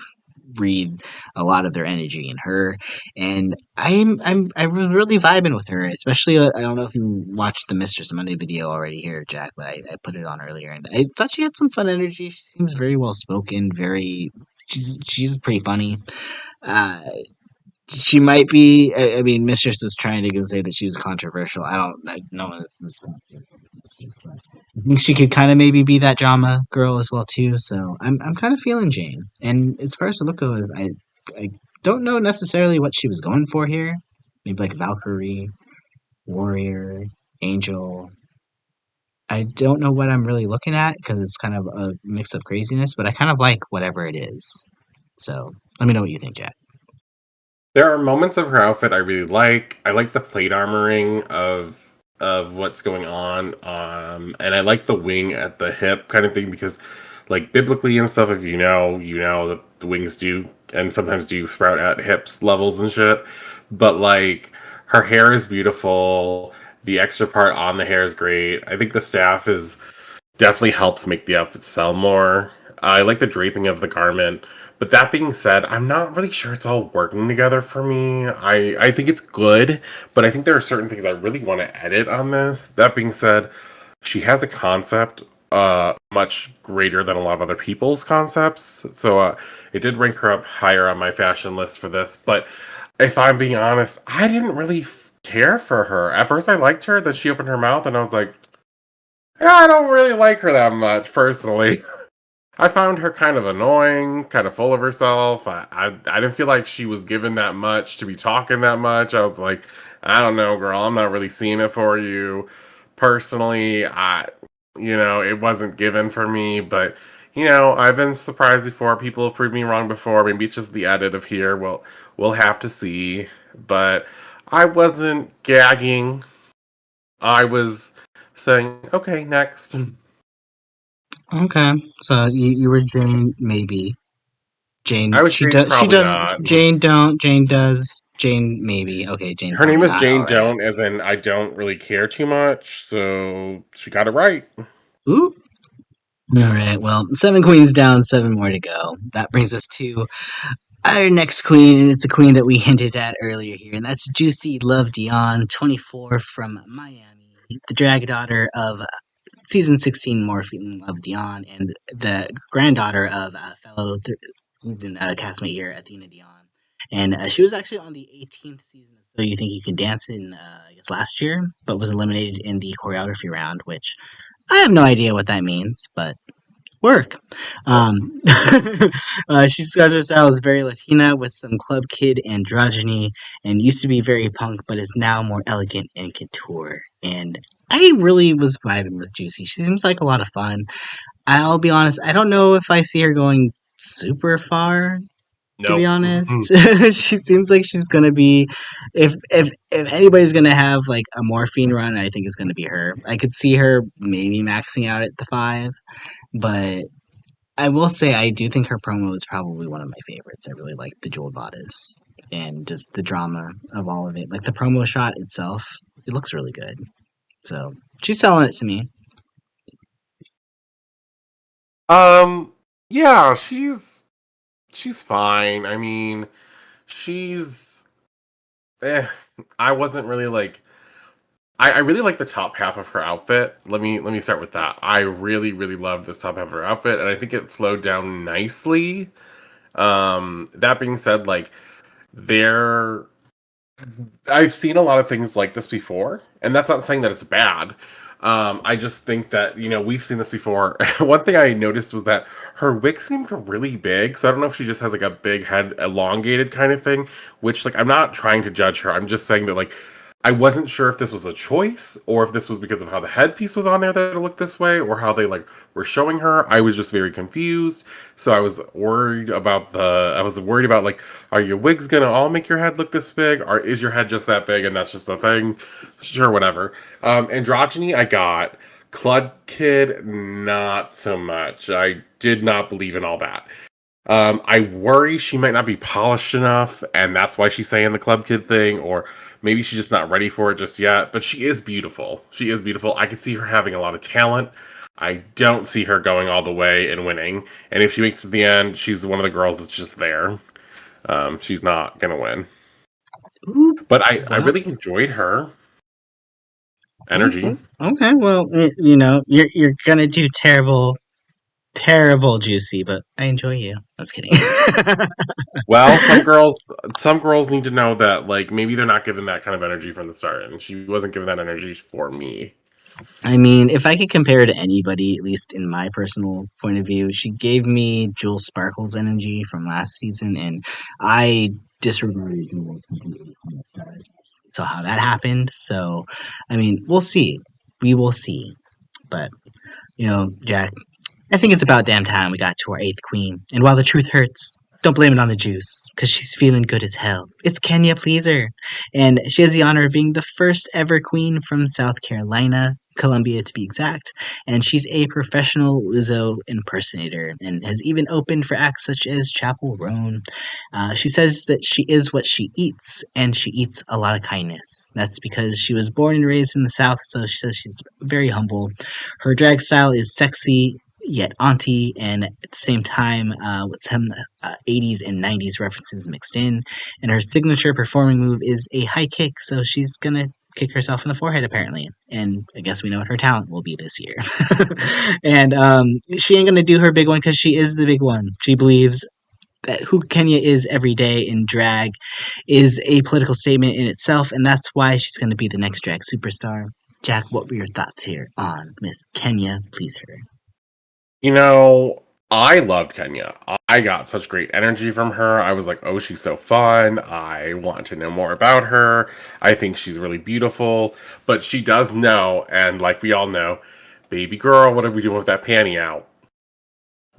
read a lot of their energy in her, and I'm really vibing with her. Especially, I don't know if you watched the Mistress Monday video already here, Jack, but I put it on earlier, and I thought she had some fun energy. She seems very well spoken, very. She's pretty funny. Uh, she might be. I mean, Mistress was trying to say that she was controversial. I don't. No one is. I think she could kind of maybe be that drama girl as well too. So I'm kind of feeling Jane. And as far as the look goes, I don't know necessarily what she was going for here. Maybe like Valkyrie, Warrior, Angel. I don't know what I'm really looking at because it's kind of a mix of craziness, but I kind of like whatever it is. So let me know what you think, Jack. There are moments of her outfit I really like. I like the plate armoring of what's going on, and I like the wing at the hip kind of thing because, like biblically and stuff, if you know that the wings do and sometimes do sprout at hips levels and shit. But like her hair is beautiful. The extra part on the hair is great. I think the staff is definitely helps make the outfit sell more. I like the draping of the garment. But that being said, I'm not really sure it's all working together for me. I think it's good, but I think there are certain things I really want to edit on this. That being said, she has a concept much greater than a lot of other people's concepts. So it did rank her up higher on my fashion list for this. But if I'm being honest, I didn't really care for her. At first I liked her, then she opened her mouth and I was like, yeah, I don't really like her that much personally. I found her kind of annoying, kind of full of herself. I didn't feel like she was given that much to be talking that much. I was like, I don't know, girl. I'm not really seeing it for you. Personally, it wasn't given for me. But I've been surprised before. People have proved me wrong before. Maybe it's just the edit of here. Well, we'll have to see. But I wasn't gagging. I was saying, okay, next. Okay, so you were Jane, maybe. I Jane, was she Jane, does, probably not. Jane don't, Jane does, Jane maybe. Okay, Jane Her name probably is not. All Jane right. Don't, as in I don't really care too much, so she got it right. Ooh. All right. Well, seven queens down, seven more to go. That brings us to our next queen, and it's a queen that we hinted at earlier here, and that's Juicy Love Dion, 24 from Miami, the drag daughter of season 16 Morphine Love Dion, and the granddaughter of fellow season castmate here, Athena Dion. And she was actually on the 18th season of So You Think You Can Dance in, I guess, last year, but was eliminated in the choreography round, which I have no idea what that means, but work. Nope. She describes herself as very Latina with some club kid androgyny and used to be very punk, but is now more elegant and couture. And I really was vibing with Juicy. She seems like a lot of fun. I'll be honest, I don't know if I see her going super far. To be Nope. honest, she seems like she's gonna be. If anybody's gonna have like a morphine run, I think it's gonna be her. I could see her maybe maxing out at the five, but I will say I do think her promo is probably one of my favorites. I really like the jeweled bodice and just the drama of all of it. Like the promo shot itself, it looks really good. So she's selling it to me. um, yeah, she's fine. I mean, she's eh. I wasn't really like I really like the top half of her outfit. Let me start with that. I really, really love this top half of her outfit, and I think it flowed down nicely. That being said, like there I've seen a lot of things like this before, and that's not saying that it's bad. I just think that we've seen this before. One thing I noticed was that her wig seemed really big, so I don't know if she just has like a big head, elongated kind of thing. Which, like, I'm not trying to judge her. I'm just saying that, like, I wasn't sure if this was a choice or if this was because of how the headpiece was on there that it looked this way, or how they like were showing her. I was just very confused, so I was worried about I was worried about, like, are your wigs gonna all make your head look this big, or is your head just that big and that's just a thing? Sure, whatever. Androgyny, I got. Clud Kid, not so much. I did not believe in all that. I worry she might not be polished enough, and that's why she's saying the club kid thing, or maybe she's just not ready for it just yet. But she is beautiful. She is beautiful. I could see her having a lot of talent. I don't see her going all the way and winning. And if she makes it to the end, she's one of the girls that's just there. She's not gonna win. Ooh, But I well, really enjoyed her okay, energy. okay. Well, you're gonna do terrible, terrible, Juicy, but I enjoy you. I was kidding. Well, some girls need to know that, like, maybe they're not given that kind of energy from the start, and she wasn't given that energy for me. I mean, if I could compare her to anybody, at least in my personal point of view, she gave me Jewel Sparkle's energy from last season, and I disregarded Jewel's completely from the start. So how that happened? So, I mean, we'll see. We will see. But Jack, I think it's about damn time we got to our eighth queen. And while the truth hurts, don't blame it on the juice, because she's feeling good as hell. It's Kenya Pleaser. And she has the honor of being the first ever queen from South Carolina, Columbia to be exact. And she's a professional Lizzo impersonator and has even opened for acts such as Chapel Roan. She says that she is what she eats, and she eats a lot of kindness. That's because she was born and raised in the South, so she says she's very humble. Her drag style is sexy yet auntie, and at the same time with some 80s and 90s references mixed in. And her signature performing move is a high kick, so she's gonna kick herself in the forehead apparently. And I guess we know what her talent will be this year. And she ain't gonna do her big one because she is the big one. She believes that who Kenya is every day in drag is a political statement in itself, and that's why she's going to be the next drag superstar. Jack, what were your thoughts here on Miss Kenya Pleaser? You know, I loved Kenya. I got such great energy from her. I was like, oh, she's so fun. I want to know more about her. I think she's really beautiful. But she does know, and like we all know, baby girl, what are we doing with that panty out?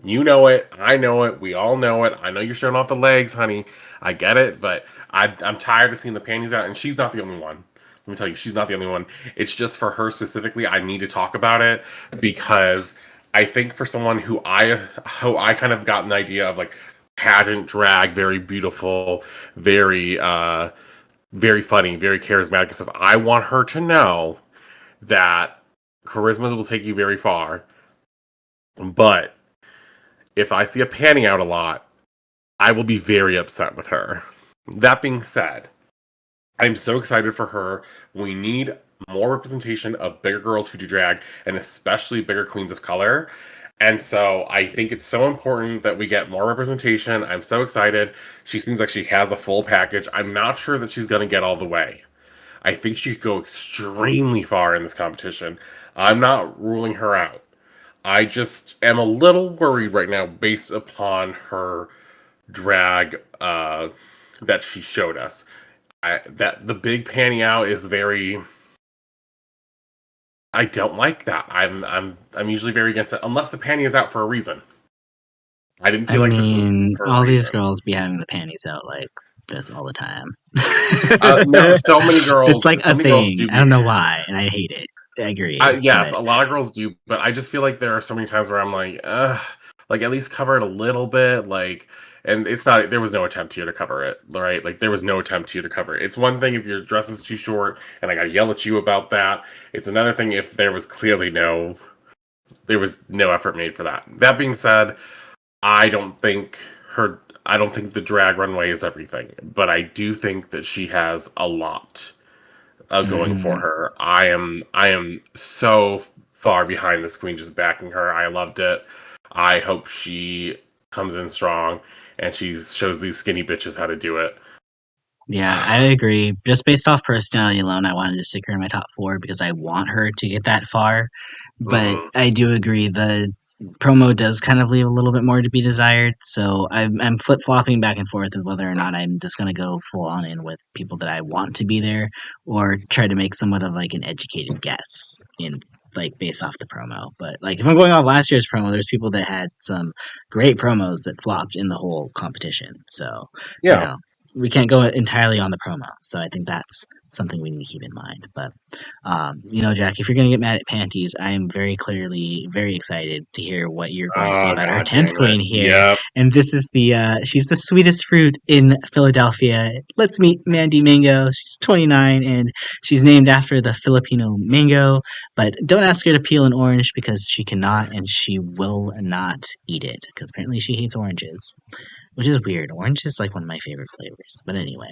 You know it. I know it. We all know it. I know you're showing off the legs, honey. I get it, but I'm tired of seeing the panties out, and she's not the only one. Let me tell you, she's not the only one. It's just for her specifically. I need to talk about it because I think for someone who I kind of got an idea of like pageant drag, very beautiful, very funny, very charismatic and stuff. I want her to know that charisma will take you very far, but if I see a panning out a lot, I will be very upset with her. That being said, I'm so excited for her. We need more representation of bigger girls who do drag, and especially bigger queens of color. And so I think it's so important that we get more representation. I'm so excited. She seems like she has a full package. I'm not sure that she's going to get all the way. I think she could go extremely far in this competition. I'm not ruling her out. I just am a little worried right now based upon her drag that she showed us. That the big panty out is very. I don't like that. I'm usually very against it unless the panty is out for a reason. I didn't I feel like this was mean, for a all these reason. girls be having the panties out like this all the time. No, It's like so a many girls thing. do. I don't know why, and I hate it. I agree, Yes, but a lot of girls do, but I just feel like there are so many times where I'm like, ugh, like at least cover it a little bit, like, and it's not. There was no attempt here to cover it, right? Like there was no attempt here to cover it. It's one thing if your dress is too short, and I got to yell at you about that. It's another thing if there was no effort made for that. That being said, I don't think her. I don't think the drag runway is everything, but I do think that she has a lot going for mhm. her. I am so far behind this queen, just backing her. I loved it. I hope she comes in strong and she shows these skinny bitches how to do it. Yeah, I agree. Just based off personality alone, I wanted to stick her in my top four because I want her to get that far. But Hmm. I do agree the promo does kind of leave a little bit more to be desired. So I'm flip flopping back and forth of whether or not I'm just gonna go full on in with people that I want to be there, or try to make somewhat of like an educated guess in like based off the promo. But like if I'm going off last year's promo, there's people that had some great promos that flopped in the whole competition. So you Yeah. know we can't go entirely on the promo. So I think that's something we need to keep in mind. But Jack, if you're going to get mad at panties, I am very clearly very excited to hear what you're going to say Oh about our god 10th damn it. queen here. Yep. And this is she's the sweetest fruit in Philadelphia. Let's meet Mandy Mango. She's 29 and she's named after the Filipino mango. But don't ask her to peel an orange because she cannot and she will not eat it because apparently she hates oranges. which is weird. Orange is like one of my favorite flavors. But anyway,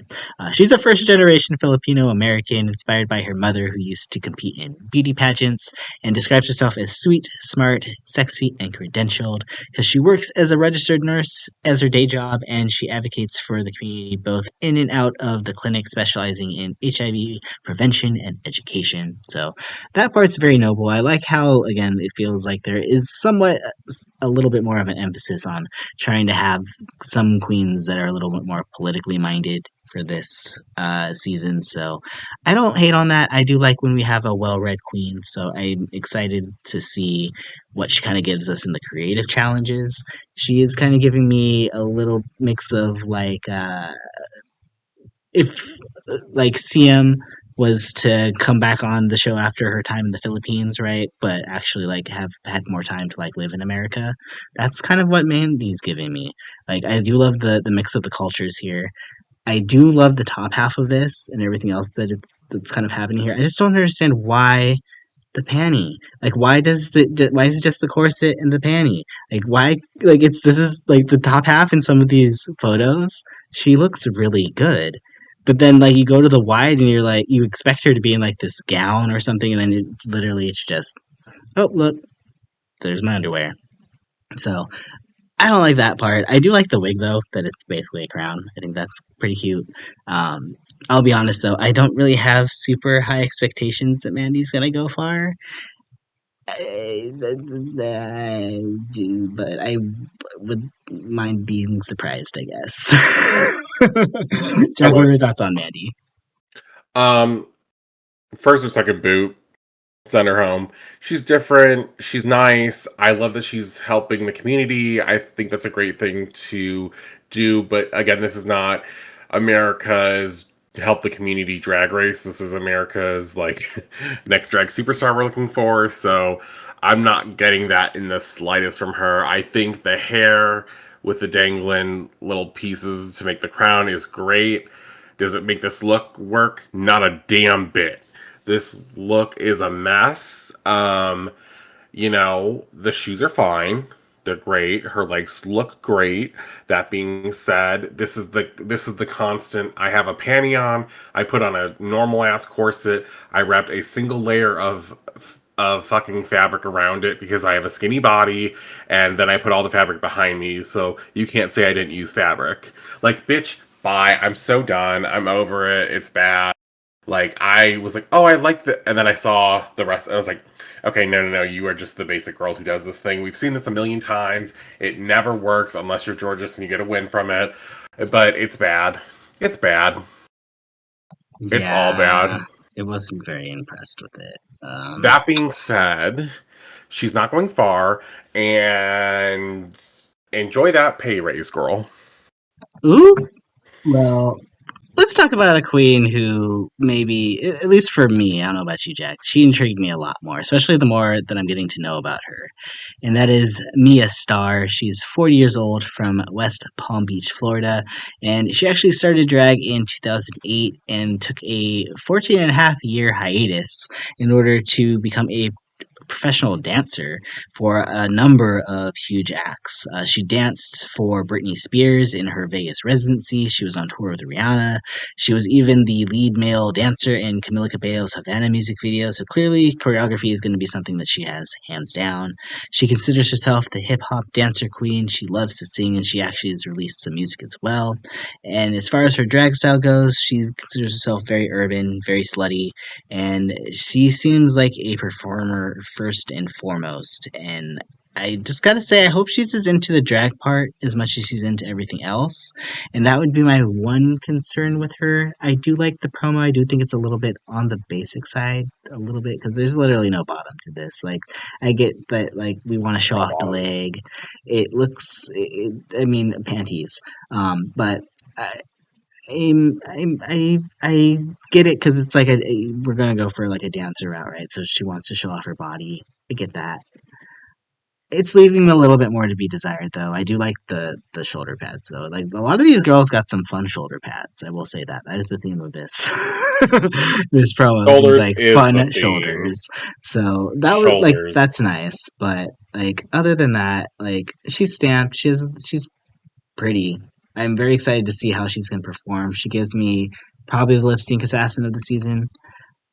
she's a first generation Filipino American inspired by her mother who used to compete in beauty pageants and describes herself as sweet, smart, sexy, and credentialed because she works as a registered nurse as her day job and she advocates for the community both in and out of the clinic, specializing in HIV prevention and education. So that part's very noble. I like how, again, it feels like there is somewhat a little bit more of an emphasis on trying to have some queens that are a little bit more politically minded for this season. So I don't hate on that. I do like when we have a well read queen. So I'm excited to see what she kind of gives us in the creative challenges. She is kind of giving me a little mix of like if like CM was to come back on the show after her time in the Philippines, right? But actually like have had more time to like live in America. That's kind of what Mandy's giving me. Like I do love the mix of the cultures here. I do love the top half of this and everything else that it's that's kind of happening here. I just don't understand why the panty. Like why is it just the corset and the panty? Like why like it's this is like the top half in some of these photos. She looks really good. But then like you go to the wide and you're like you expect her to be in like this gown or something and then it's just oh look, there's my underwear. So I don't like that part. I do like the wig though, that it's basically a crown. I think that's pretty cute. I'll be honest though, I don't really have super high expectations that Mandy's gonna go far. But I would mind being surprised, I guess. I Jack, what are would. your thoughts on Mandy? Um, First or second boot, send her home. She's different. She's nice. I love that she's helping the community. I think that's a great thing to do. But again, this is not America's help the community drag race. This is America's like next drag superstar we're looking for. So I'm not getting that in the slightest from her. I think the hair with the dangling little pieces to make the crown is great. Does it make this look work? Not a damn bit. This look is a mess. The shoes are fine. They're great. Her legs look great. That being said, this is the constant. I have a panty on. I put on a normal ass corset. I wrapped a single layer of fucking fabric around it because I have a skinny body, and then I put all the fabric behind me. So you can't say I didn't use fabric. Like, bitch, bye. I'm so done. I'm over it. It's bad. Like I was like, oh, I like the, and then I saw the rest. I was like, okay, no, no, no, you are just the basic girl who does this thing. We've seen this a million times. It never works unless you're Georges and you get a win from it. But it's bad. It's bad. It's all Yeah, bad. it wasn't very impressed with it. That being said, she's not going far, and enjoy that pay raise, girl. Ooh, well, let's talk about a queen who maybe, at least for me, I don't know about you, Jack, she intrigued me a lot more, especially the more that I'm getting to know about her. And that is Mia Starr. She's 40 years old from West Palm Beach, Florida. And she actually started drag in 2008 and took a 14 and a half year hiatus in order to become a professional dancer for a number of huge acts. She danced for Britney Spears in her Vegas residency. She was on tour with Rihanna. She was even the lead male dancer in Camila Cabello's Havana music video. So clearly, choreography is going to be something that she has hands down. She considers herself the hip hop dancer queen. She loves to sing and she actually has released some music as well. And as far as her drag style goes, she considers herself very urban, very slutty, and she seems like a performer first and foremost. And I just gotta say, I hope she's as into the drag part as much as she's into everything else. And that would be my one concern with her. I do like the promo. I do think it's a little bit on the basic side, a little bit, because there's literally no bottom to this. Like, I get that, like, we want to show No off the bottoms. leg. It looks, I mean, panties. But I get it because it's like we're gonna go for like a dancer route, right? So she wants to show off her body. I get that. It's leaving a little bit more to be desired, though. I do like the shoulder pads, though. Like a lot of these girls got some fun shoulder pads. I will say that. That is the theme of this this promo. Seems Shoulders like is the fun theme. shoulders. So that was like Shoulders. that's nice. But like other than that, like she's stamped. She's pretty. I'm very excited to see how she's going to perform. She gives me probably the lip sync assassin of the season.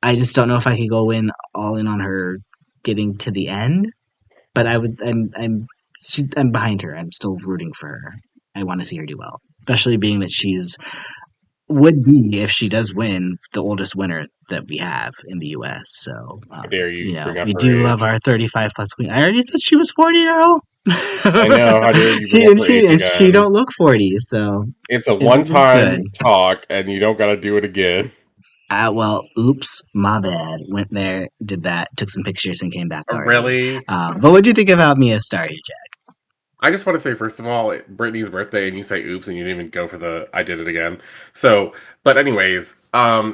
I just don't know if I could go in all in on her getting to the end, but I would. I'm behind her. I'm still rooting for her. I want to see her do well, especially being that she's would be if she does win the oldest winner that we have in the U.S. So How dare you bring up we her do love age? our 35 plus queen. I already said she was 40, girl. I know. How dare you bring up and her she age and she again? don't look 40, so It's a it's good. one-time talk, and you don't gotta do it again. Well, oops, my bad. Went there, did that, took some pictures, and came back already. Really? But what do you think about Mia Starr, Jack? I just want to say, first of all, Brittany's birthday, and you say oops, and you didn't even go for the I did it again. So, but anyways,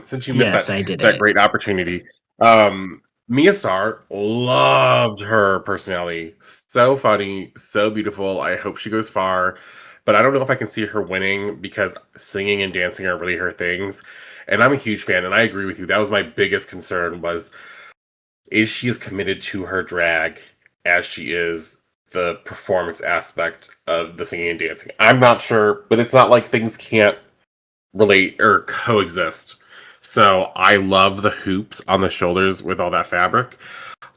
since you missed Yes, I did that it. great opportunity, um, Mia Starr loved her personality. So funny, so beautiful. I hope she goes far, but I don't know if I can see her winning because singing and dancing are really her things. And I'm a huge fan, and I agree with you. That was my biggest concern was is she as committed to her drag as she is the performance aspect of the singing and dancing. I'm not sure, but it's not like things can't relate or coexist. So I love the hoops on the shoulders with all that fabric.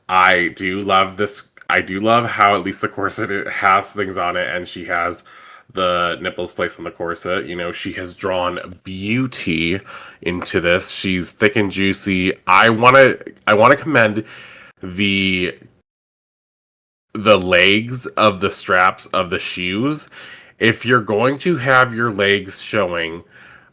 I do love this. I do love how at least the corset it has things on it, and she has the nipples placed on the corset. You know, she has drawn beauty into this. She's thick and juicy. I want to commend the legs of the straps of the shoes. If you're going to have your legs showing,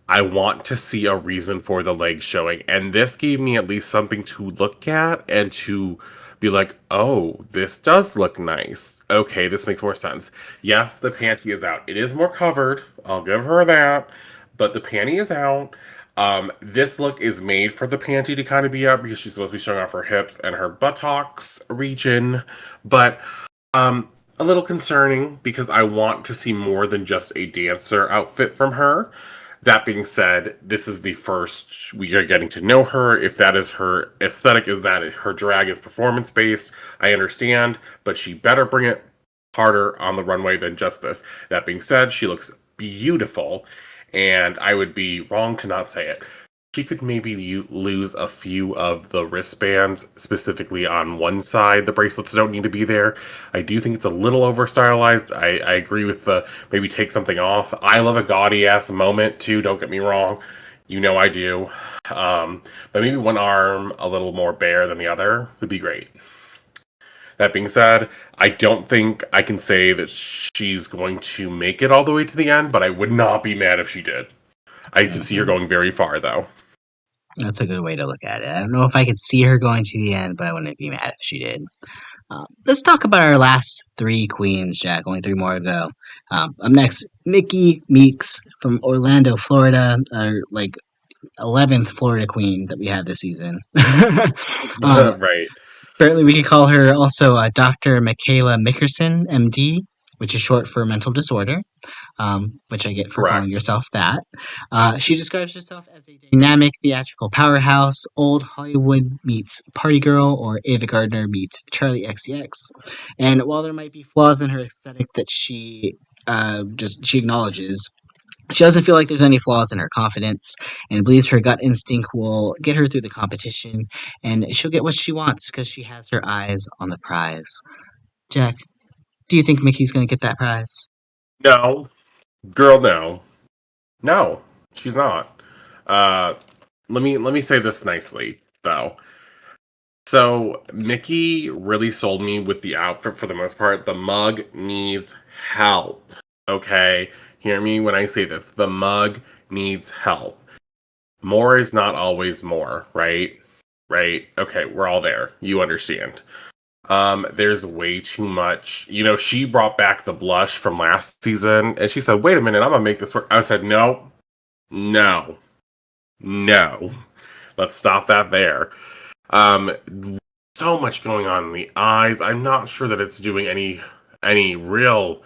I want to see a reason for the legs showing. And this gave me at least something to look at and to be like, oh, this does look nice. Okay, this makes more sense. Yes, the panty is out. It is more covered. I'll give her that. But the panty is out. This look is made for the panty to kind of be out because she's supposed to be showing off her hips and her buttocks region. But a little concerning because I want to see more than just a dancer outfit from her. That being said, this is the first we are getting to know her. If that is her aesthetic, is that her drag is performance based, I understand, but she better bring it harder on the runway than just this. That being said, she looks beautiful, and I would be wrong to not say it. She could maybe lose a few of the wristbands, specifically on one side. The bracelets don't need to be there. I do think it's a little over stylized. I agree with the maybe take something off. I love a gaudy ass moment too, don't get me wrong. You know I do. But maybe one arm a little more bare than the other would be great. That being said, I don't think I can say that she's going to make it all the way to the end, but I would not be mad if she did. I could see her Mhm. going very far though. That's a good way to look at it. I don't know if I could see her going to the end, but I wouldn't be mad if she did. Let's talk about our last three queens, Jack. Only three more to go. Up next, Myki Meeks from Orlando, Florida, our like 11th Florida queen that we had this season. um, Right. Apparently, we could call her also Dr. Michaela Mickerson, MD, which is short for mental disorder, which I get for calling Correct. yourself that. She describes herself as a dynamic theatrical powerhouse, old Hollywood meets Party Girl, or Ava Gardner meets Charlie XCX. And while there might be flaws in her aesthetic that she acknowledges, she doesn't feel like there's any flaws in her confidence and believes her gut instinct will get her through the competition and she'll get what she wants because she has her eyes on the prize. Jack, do you think Mickey's going to get that prize? No. Girl, no. No, she's not. Uh, let me say this nicely though. So Mickey really sold me with the outfit for the most part. The mug needs help. Okay, hear me when I say this. The mug needs help. More is not always more, right? Right? Okay, we're all there. You understand. There's way too much. You know, she brought back the blush from last season, and she said, "Wait a minute, I'm gonna make this work." I said, "No, no, no. Let's stop that there." Um, so much going on in the eyes. I'm not sure that it's doing any real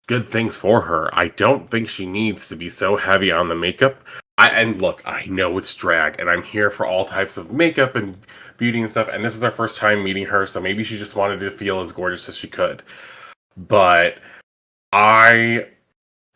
good things for her. I don't think she needs to be so heavy on the makeup. And look, I know it's drag, and I'm here for all types of makeup and beauty and stuff. And this is our first time meeting her, so maybe she just wanted to feel as gorgeous as she could. But I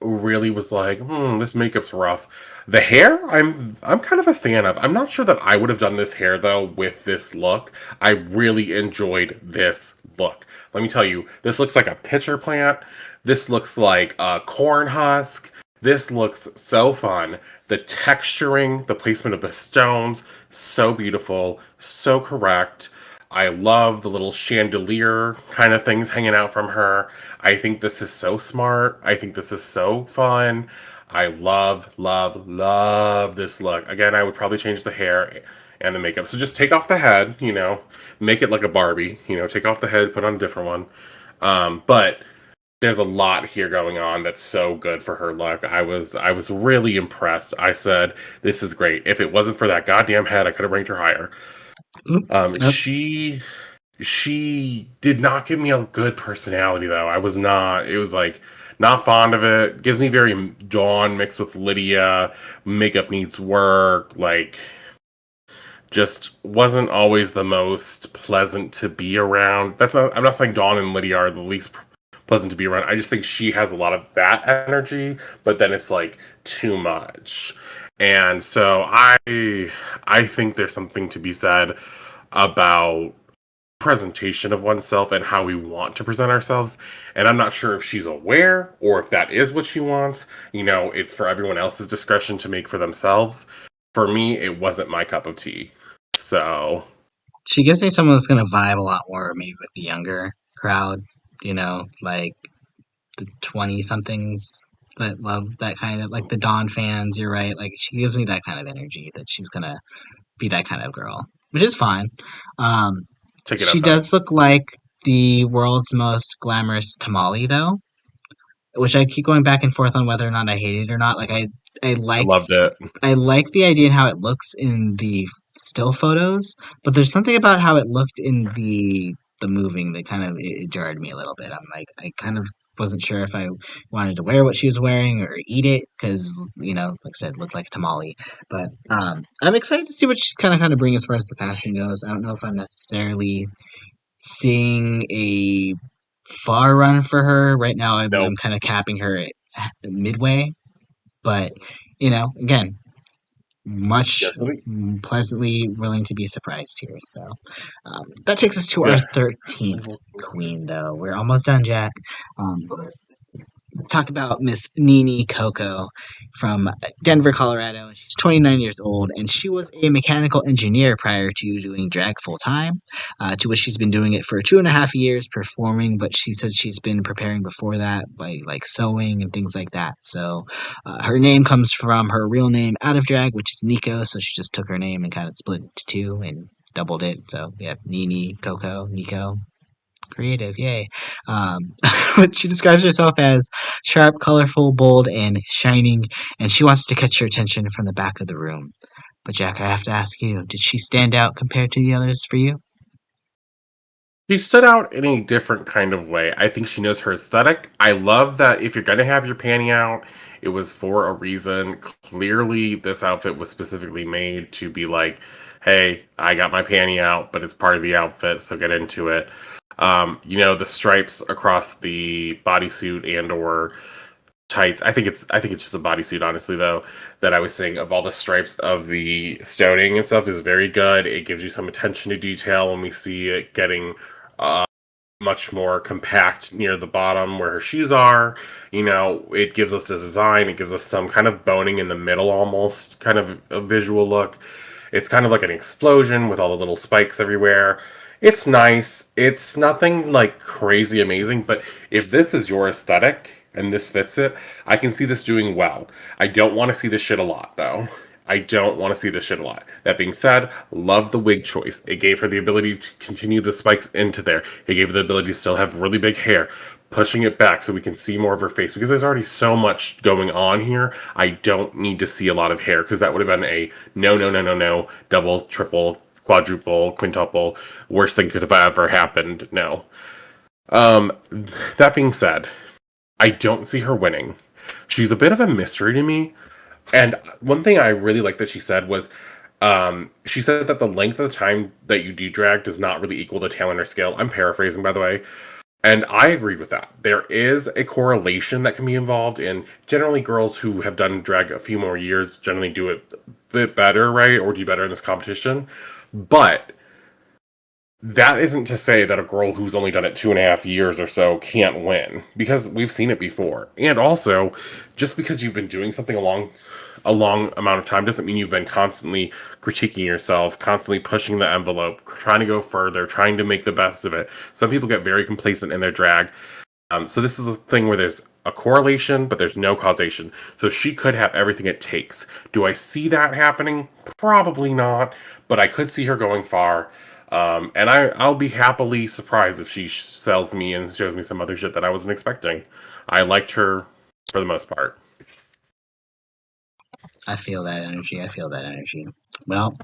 really was like, this makeup's rough. The hair, I'm kind of a fan of. I'm not sure that I would have done this hair though with this look. I really enjoyed this look. Let me tell you, this looks like a pitcher plant. This looks like a corn husk. This looks so fun. The texturing, the placement of the stones, so beautiful, so correct. I love the little chandelier kind of things hanging out from her. I think this is so smart. I think this is so fun. I love, love, love this look. Again, I would probably change the hair and the makeup. So just take off the head, make it like a Barbie, take off the head, put on a different one. But there's a lot here going on that's so good for her look. I was really impressed. I said, this is great. If it wasn't for that goddamn head, I could have ranked her higher. Oop, Um, oh, she she did not give me a good personality though. I was not. It was like not fond of it. Gives me very Dawn mixed with Lydia. Makeup needs work. Like just wasn't always the most pleasant to be around. That's not. I'm not saying Dawn and Lydia are the least pleasant to be around. I just think she has a lot of that energy, but then it's like too much. And so I think there's something to be said about presentation of oneself and how we want to present ourselves. And I'm not sure if she's aware or if that is what she wants. It's for everyone else's discretion to make for themselves. For me, it wasn't my cup of tea. So, she gives me someone that's gonna vibe a lot more maybe with the younger crowd, like the 20 somethings that love that kind of like the Dawn fans, you're right. Like she gives me that kind of energy that she's gonna be that kind of girl, which is fine. Um, take it she outside. does look like the world's most glamorous tamale though, which I keep going back and forth on whether or not I hate it or not. Like I I liked loved it. I like the idea and how it looks in the still photos, but there's something about how it looked in the moving that kind of it jarred me a little bit. I'm like I kind of wasn't sure if I wanted to wear what she was wearing or eat it because like I said, it looked like a tamale. But I'm excited to see what she's kind of bring as far as the fashion goes. I don't know if I'm necessarily seeing a far run for her right now. I'm Nope. kind of capping her at midway, but again, much Yes, really. pleasantly willing to be surprised here. So that takes us to our Yeah. 13th queen, though. We're almost done, Jack. Let's talk about Miss Nini Coco from Denver, Colorado. She's 29 years old, and she was a mechanical engineer prior to doing drag full time, to which she's been doing it for 2.5 years performing, but she says she's been preparing before that by like sewing and things like that. So her name comes from her real name out of drag, which is Nico, so she just took her name and kind of split it to two and doubled it. So yeah, Nini, Coco, Nico, creative, yay. She describes herself as sharp, colorful, bold, and shining, and she wants to catch your attention from the back of the room. But Jack, I have to ask you, did she stand out compared to the others for you? She stood out in a different kind of way. I think she knows her aesthetic. I love that if you're going to have your panty out, it was for a reason. Clearly, this outfit was specifically made to be like, hey, I got my panty out, but it's part of the outfit, so get into it. The stripes across the bodysuit and or tights. I think it's just a bodysuit, honestly, though, that I was saying of all the stripes of the stoning and stuff is very good. It gives you some attention to detail when we see it getting uh, much more compact near the bottom where her shoes are. It gives us a design. It gives us some kind of boning in the middle, almost kind of a visual look. It's kind of like an explosion with all the little spikes everywhere. It's nice. It's nothing like crazy amazing, but if this is your aesthetic and this fits it, I can see this doing well. I don't want to see this shit a lot, though. I don't want to see this shit a lot. That being said, love the wig choice. It gave her the ability to continue the spikes into there. It gave her the ability to still have really big hair, pushing it back so we can see more of her face because there's already so much going on here. I don't need to see a lot of hair because that would have been a no, no, no, no, no, double, triple, quadruple, quintuple, worst thing could have ever happened. No. Um, that being said, I don't see her winning. She's a bit of a mystery to me. And one thing I really like that she said was, she said that the length of the time that you do drag does not really equal the talent or skill. I'm paraphrasing, by the way. And I agreed with that. There is a correlation that can be involved in generally girls who have done drag a few more years generally do it a bit better, right? Or do better in this competition. But that isn't to say that a girl who's only done it 2.5 years or so can't win, because we've seen it before. And also, just because you've been doing something a long amount of time doesn't mean you've been constantly critiquing yourself, constantly pushing the envelope, trying to go further, trying to make the best of it. Some people get very complacent in their drag. So this is a thing where there's a correlation, but there's no causation. So she could have everything it takes. Do I see that happening? Probably not, but I could see her going far. And I'll be happily surprised if she sells me and shows me some other shit that I wasn't expecting. I liked her for the most part. I feel that energy. I feel that energy. Well,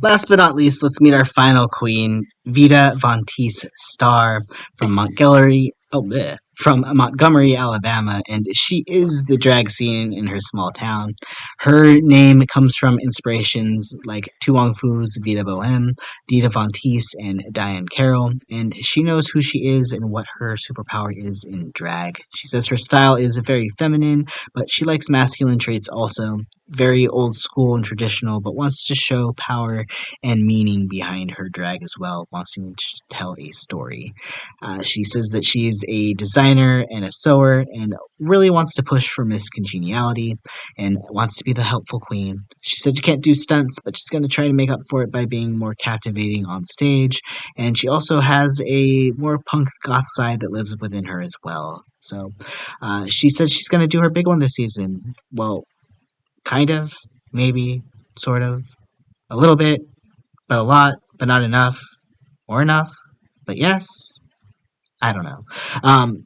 last but not least, let's meet our final queen, Vita VonTesse Starr from Montgomery. Oh, bleh, from Montgomery, Alabama, and she is the drag scene in her small town. Her name comes from inspirations like Tu Wong Fu's Vita Boheme, Dita VonTesse, and Diane Carroll, and she knows who she is and what her superpower is in drag. She says her style is very feminine, but she likes masculine traits also, very old school and traditional, but wants to show power and meaning behind her drag as well, wants to tell a story. She says that she's a designer and a sewer and really wants to push for Miss Congeniality and wants to be the helpful queen. She said she can't do stunts, but she's going to try to make up for it by being more captivating on stage. And she also has a more punk goth side that lives within her as well. So she says she's going to do her big one this season. Well, kind of, maybe, sort of, a little bit, but a lot, but not enough, or enough, but yes. I don't know. Um,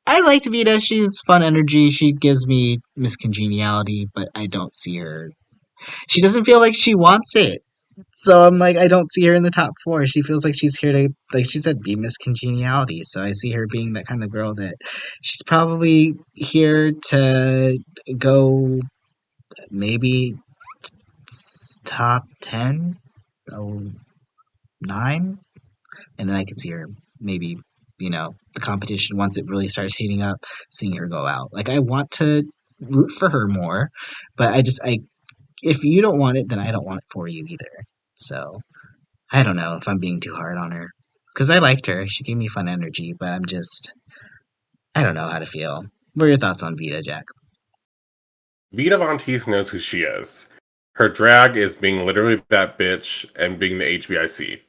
I liked Vita. She's fun energy. She gives me Miss Congeniality, but I don't see her. She doesn't feel like she wants it. So I'm like, I don't see her in the top four. She feels like she's here to, like she said, be Miss Congeniality. So I see her being that kind of girl that she's probably here to go maybe top 10, oh, 9, and then I could see her maybe, the competition once it really starts heating up, seeing her go out. Like I want to root for her more, but I if you don't want it, then I don't want it for you either. So I don't know if I'm being too hard on her because I liked her. She gave me fun energy, but I don't know how to feel. What are your thoughts on Vita, Jack? Vita VonTesse knows who she is. Her drag is being literally that bitch and being the HBIC.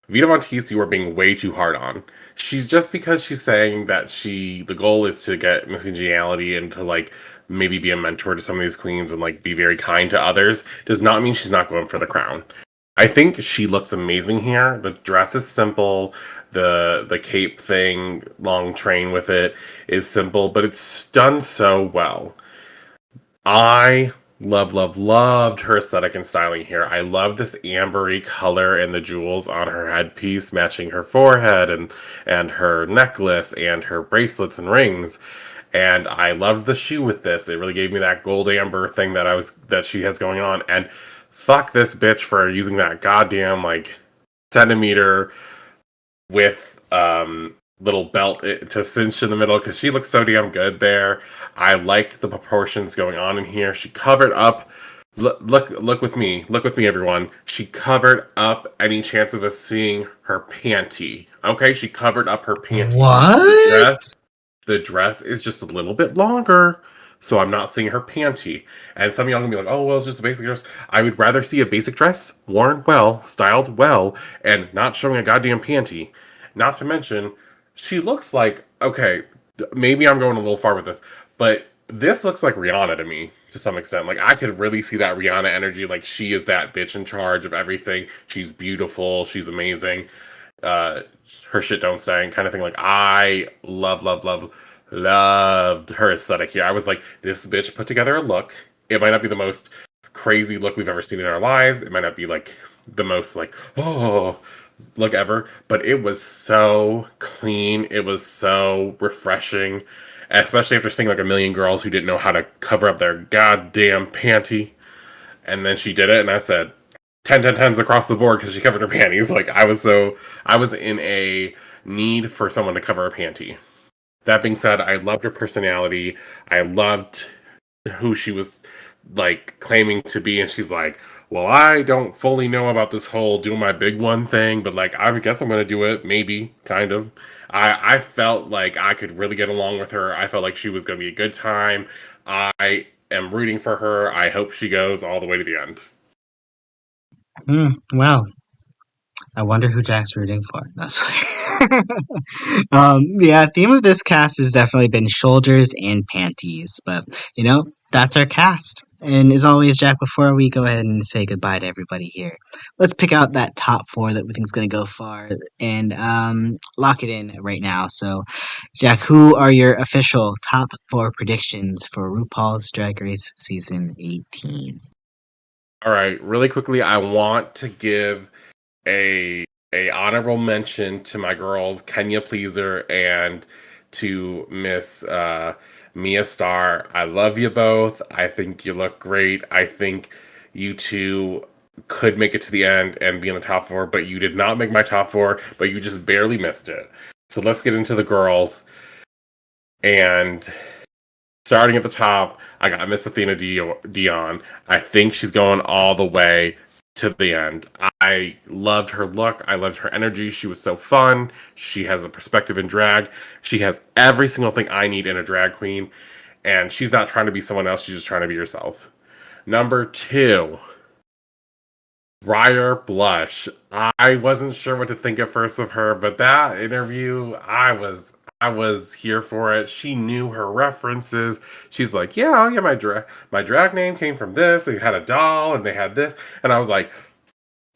Vita VonTesse, you are being way too hard on. She's just because she's saying that the goal is to get Miss Congeniality and to like maybe be a mentor to some of these queens and like be very kind to others does not mean she's not going for the crown. I think she looks amazing here. The dress is simple. The cape thing, long train with it is simple, but it's done so well. I loved her aesthetic and styling here. I love this ambery color and the jewels on her headpiece matching her forehead and her necklace and her bracelets and rings. And I love the shoe with this. It really gave me that gold amber thing that she has going on. And fuck this bitch for using that goddamn like centimeter with little belt to cinch in the middle because she looks so damn good there. I like the proportions going on in here. She covered up. Look with me. Look with me, everyone. She covered up any chance of us seeing her panty. Okay, she covered up her panty. What? The dress is just a little bit longer, so I'm not seeing her panty. And some of y'all gonna be like, "Oh, well, it's just a basic dress." I would rather see a basic dress, worn well, styled well, and not showing a goddamn panty. Not to mention, she looks like okay. Maybe I'm going a little far with this, but this looks like Rihanna to me to some extent. Like I could really see that Rihanna energy. Like she is that bitch in charge of everything. She's beautiful. She's amazing. Uh, Her shit don't stank kind of thing. Like I loved her aesthetic here. I was like, this bitch put together a look. It might not be the most crazy look we've ever seen in our lives. It might not be like the most like oh look ever, but it was so clean. It was so refreshing, especially after seeing like a million girls who didn't know how to cover up their goddamn panty. And then she did it, and I said, 10 10 10s across the board because she covered her panties. Like I was in a need for someone to cover a panty. That being said, I loved her personality. I loved who she was like claiming to be, and she's like, well, I don't fully know about this whole do my big one thing, but like I guess I'm gonna do it, maybe, kind of. I felt like I could really get along with her. I felt like she was gonna be a good time. I am rooting for her. I hope she goes all the way to the end. Well, I wonder who Jack's rooting for. That's yeah, theme of this cast has definitely been shoulders and panties, but that's our cast. And as always, Jack, before we go ahead and say goodbye to everybody here, let's pick out that top four that we think is going to go far and lock it in right now. So, Jack, who are your official top four predictions for RuPaul's Drag Race season 18? All right, really quickly, I want to give a honorable mention to my girls Kenya Pleaser and to Miss Mia Starr. I love you both. I think you look great. I think you two could make it to the end and be in the top four, but you did not make my top four, but you just barely missed it. So let's get into the girls. And starting at the top, I got Miss Athena Dion. I think she's going all the way to the end. I loved her look. I loved her energy. She was so fun. She has a perspective in drag. She has every single thing I need in a drag queen. And she's not trying to be someone else. She's just trying to be herself. Number two, Briar Blush. I wasn't sure what to think at first of her, but that interview, I was here for it. She knew her references. She's like, "Yeah, oh yeah, my drag name came from this. They had a doll and they had this." And I was like,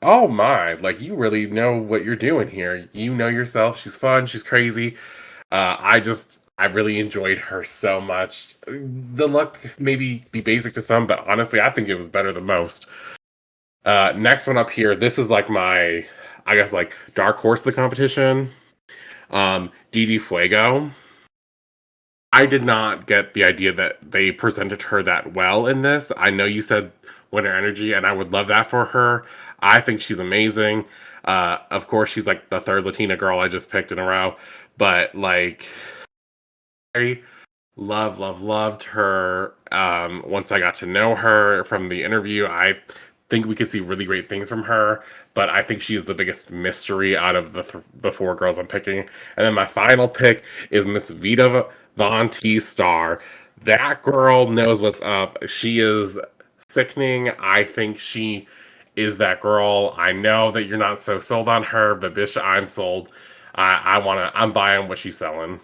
"Oh my, like you really know what you're doing here. You know yourself. She's fun, she's crazy." I really enjoyed her so much. The look maybe be basic to some, but honestly, I think it was better than most. Next one up here, this is like my, I guess, like dark horse of the competition. Didi Fuego. I did not get the idea that they presented her that well in this. I know you said winter energy, and I would love that for her. I think she's amazing. Of course, she's like the third Latina girl I just picked in a row, but like, I loved her. Once I got to know her from the interview, I think we could see really great things from her. But I think she is the biggest mystery out of the four girls I'm picking. And then my final pick is Miss Vita VonTesse Starr. That girl knows what's up. She is sickening. I think she is that girl. I know that you're not so sold on her, but bitch, I'm sold. I'm buying what she's selling.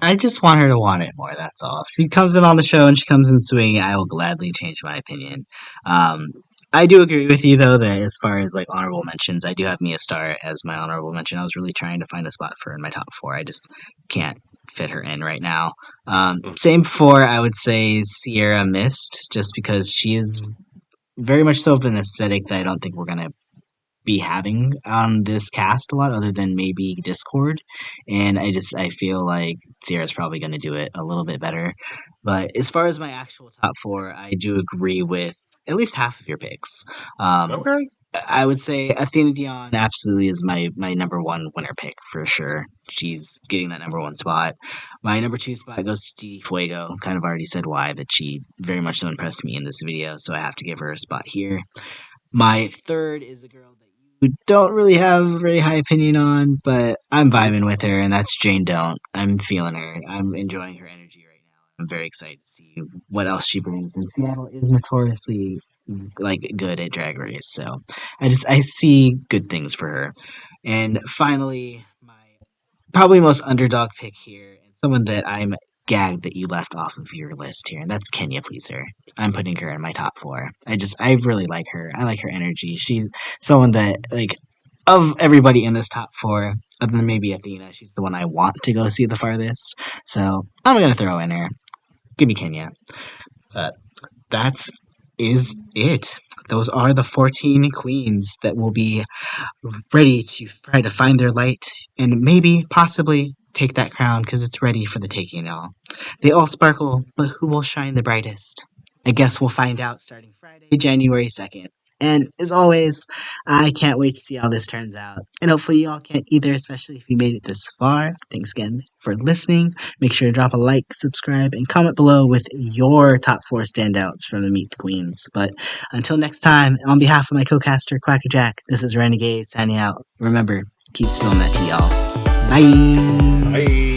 I just want her to want it more. That's all. If she comes in on the show and she comes in swinging, I will gladly change my opinion. Um, I do agree with you though that as far as like honorable mentions, I do have Mia Starr as my honorable mention. I was really trying to find a spot for her in my top four. I just can't fit her in right now. Same for I would say Ciara Myst, just because she is very much so of an aesthetic that I don't think we're gonna be having on this cast a lot other than maybe Discord. And I feel like Sierra's probably gonna do it a little bit better. But as far as my actual top four, I do agree with at least half of your picks. Um Okay. I would say Athena Dion absolutely is my number one winner pick for sure. She's getting that number one spot. My number two spot goes to Didi Fuego. Kind of already said why, that she very much so impressed me in this video, so I have to give her a spot here. My third is a girl that you don't really have a very high opinion on, but I'm vibing with her, and that's Jane Don't. I'm feeling her. I'm enjoying her energy right now. I'm very excited to see what else she brings. And Seattle is notoriously like good at Drag Race, so I see good things for her. And finally, my probably most underdog pick here, and someone that I'm gagged that you left off of your list here, and that's Kenya Pleaser. I'm putting her in my top four. I really like her. I like her energy. She's someone that like of everybody in this top four, other than maybe Athena, she's the one I want to go see the farthest. So I'm gonna throw in her. Give me Kenya. But that's is it. Those are the 14 queens that will be ready to try to find their light and maybe, possibly, take that crown because it's ready for the taking, y'all. They all sparkle, but who will shine the brightest? I guess we'll find out starting Friday, January 2nd. And as always, I can't wait to see how this turns out. And hopefully, y'all can either, especially if you made it this far. Thanks again for listening. Make sure to drop a like, subscribe, and comment below with your top 4 standouts from the Meet the Queens. But until next time, on behalf of my co-caster, QuackrrJack, this is Renegayde signing out. Remember, keep spilling that tea, y'all. Bye. Bye.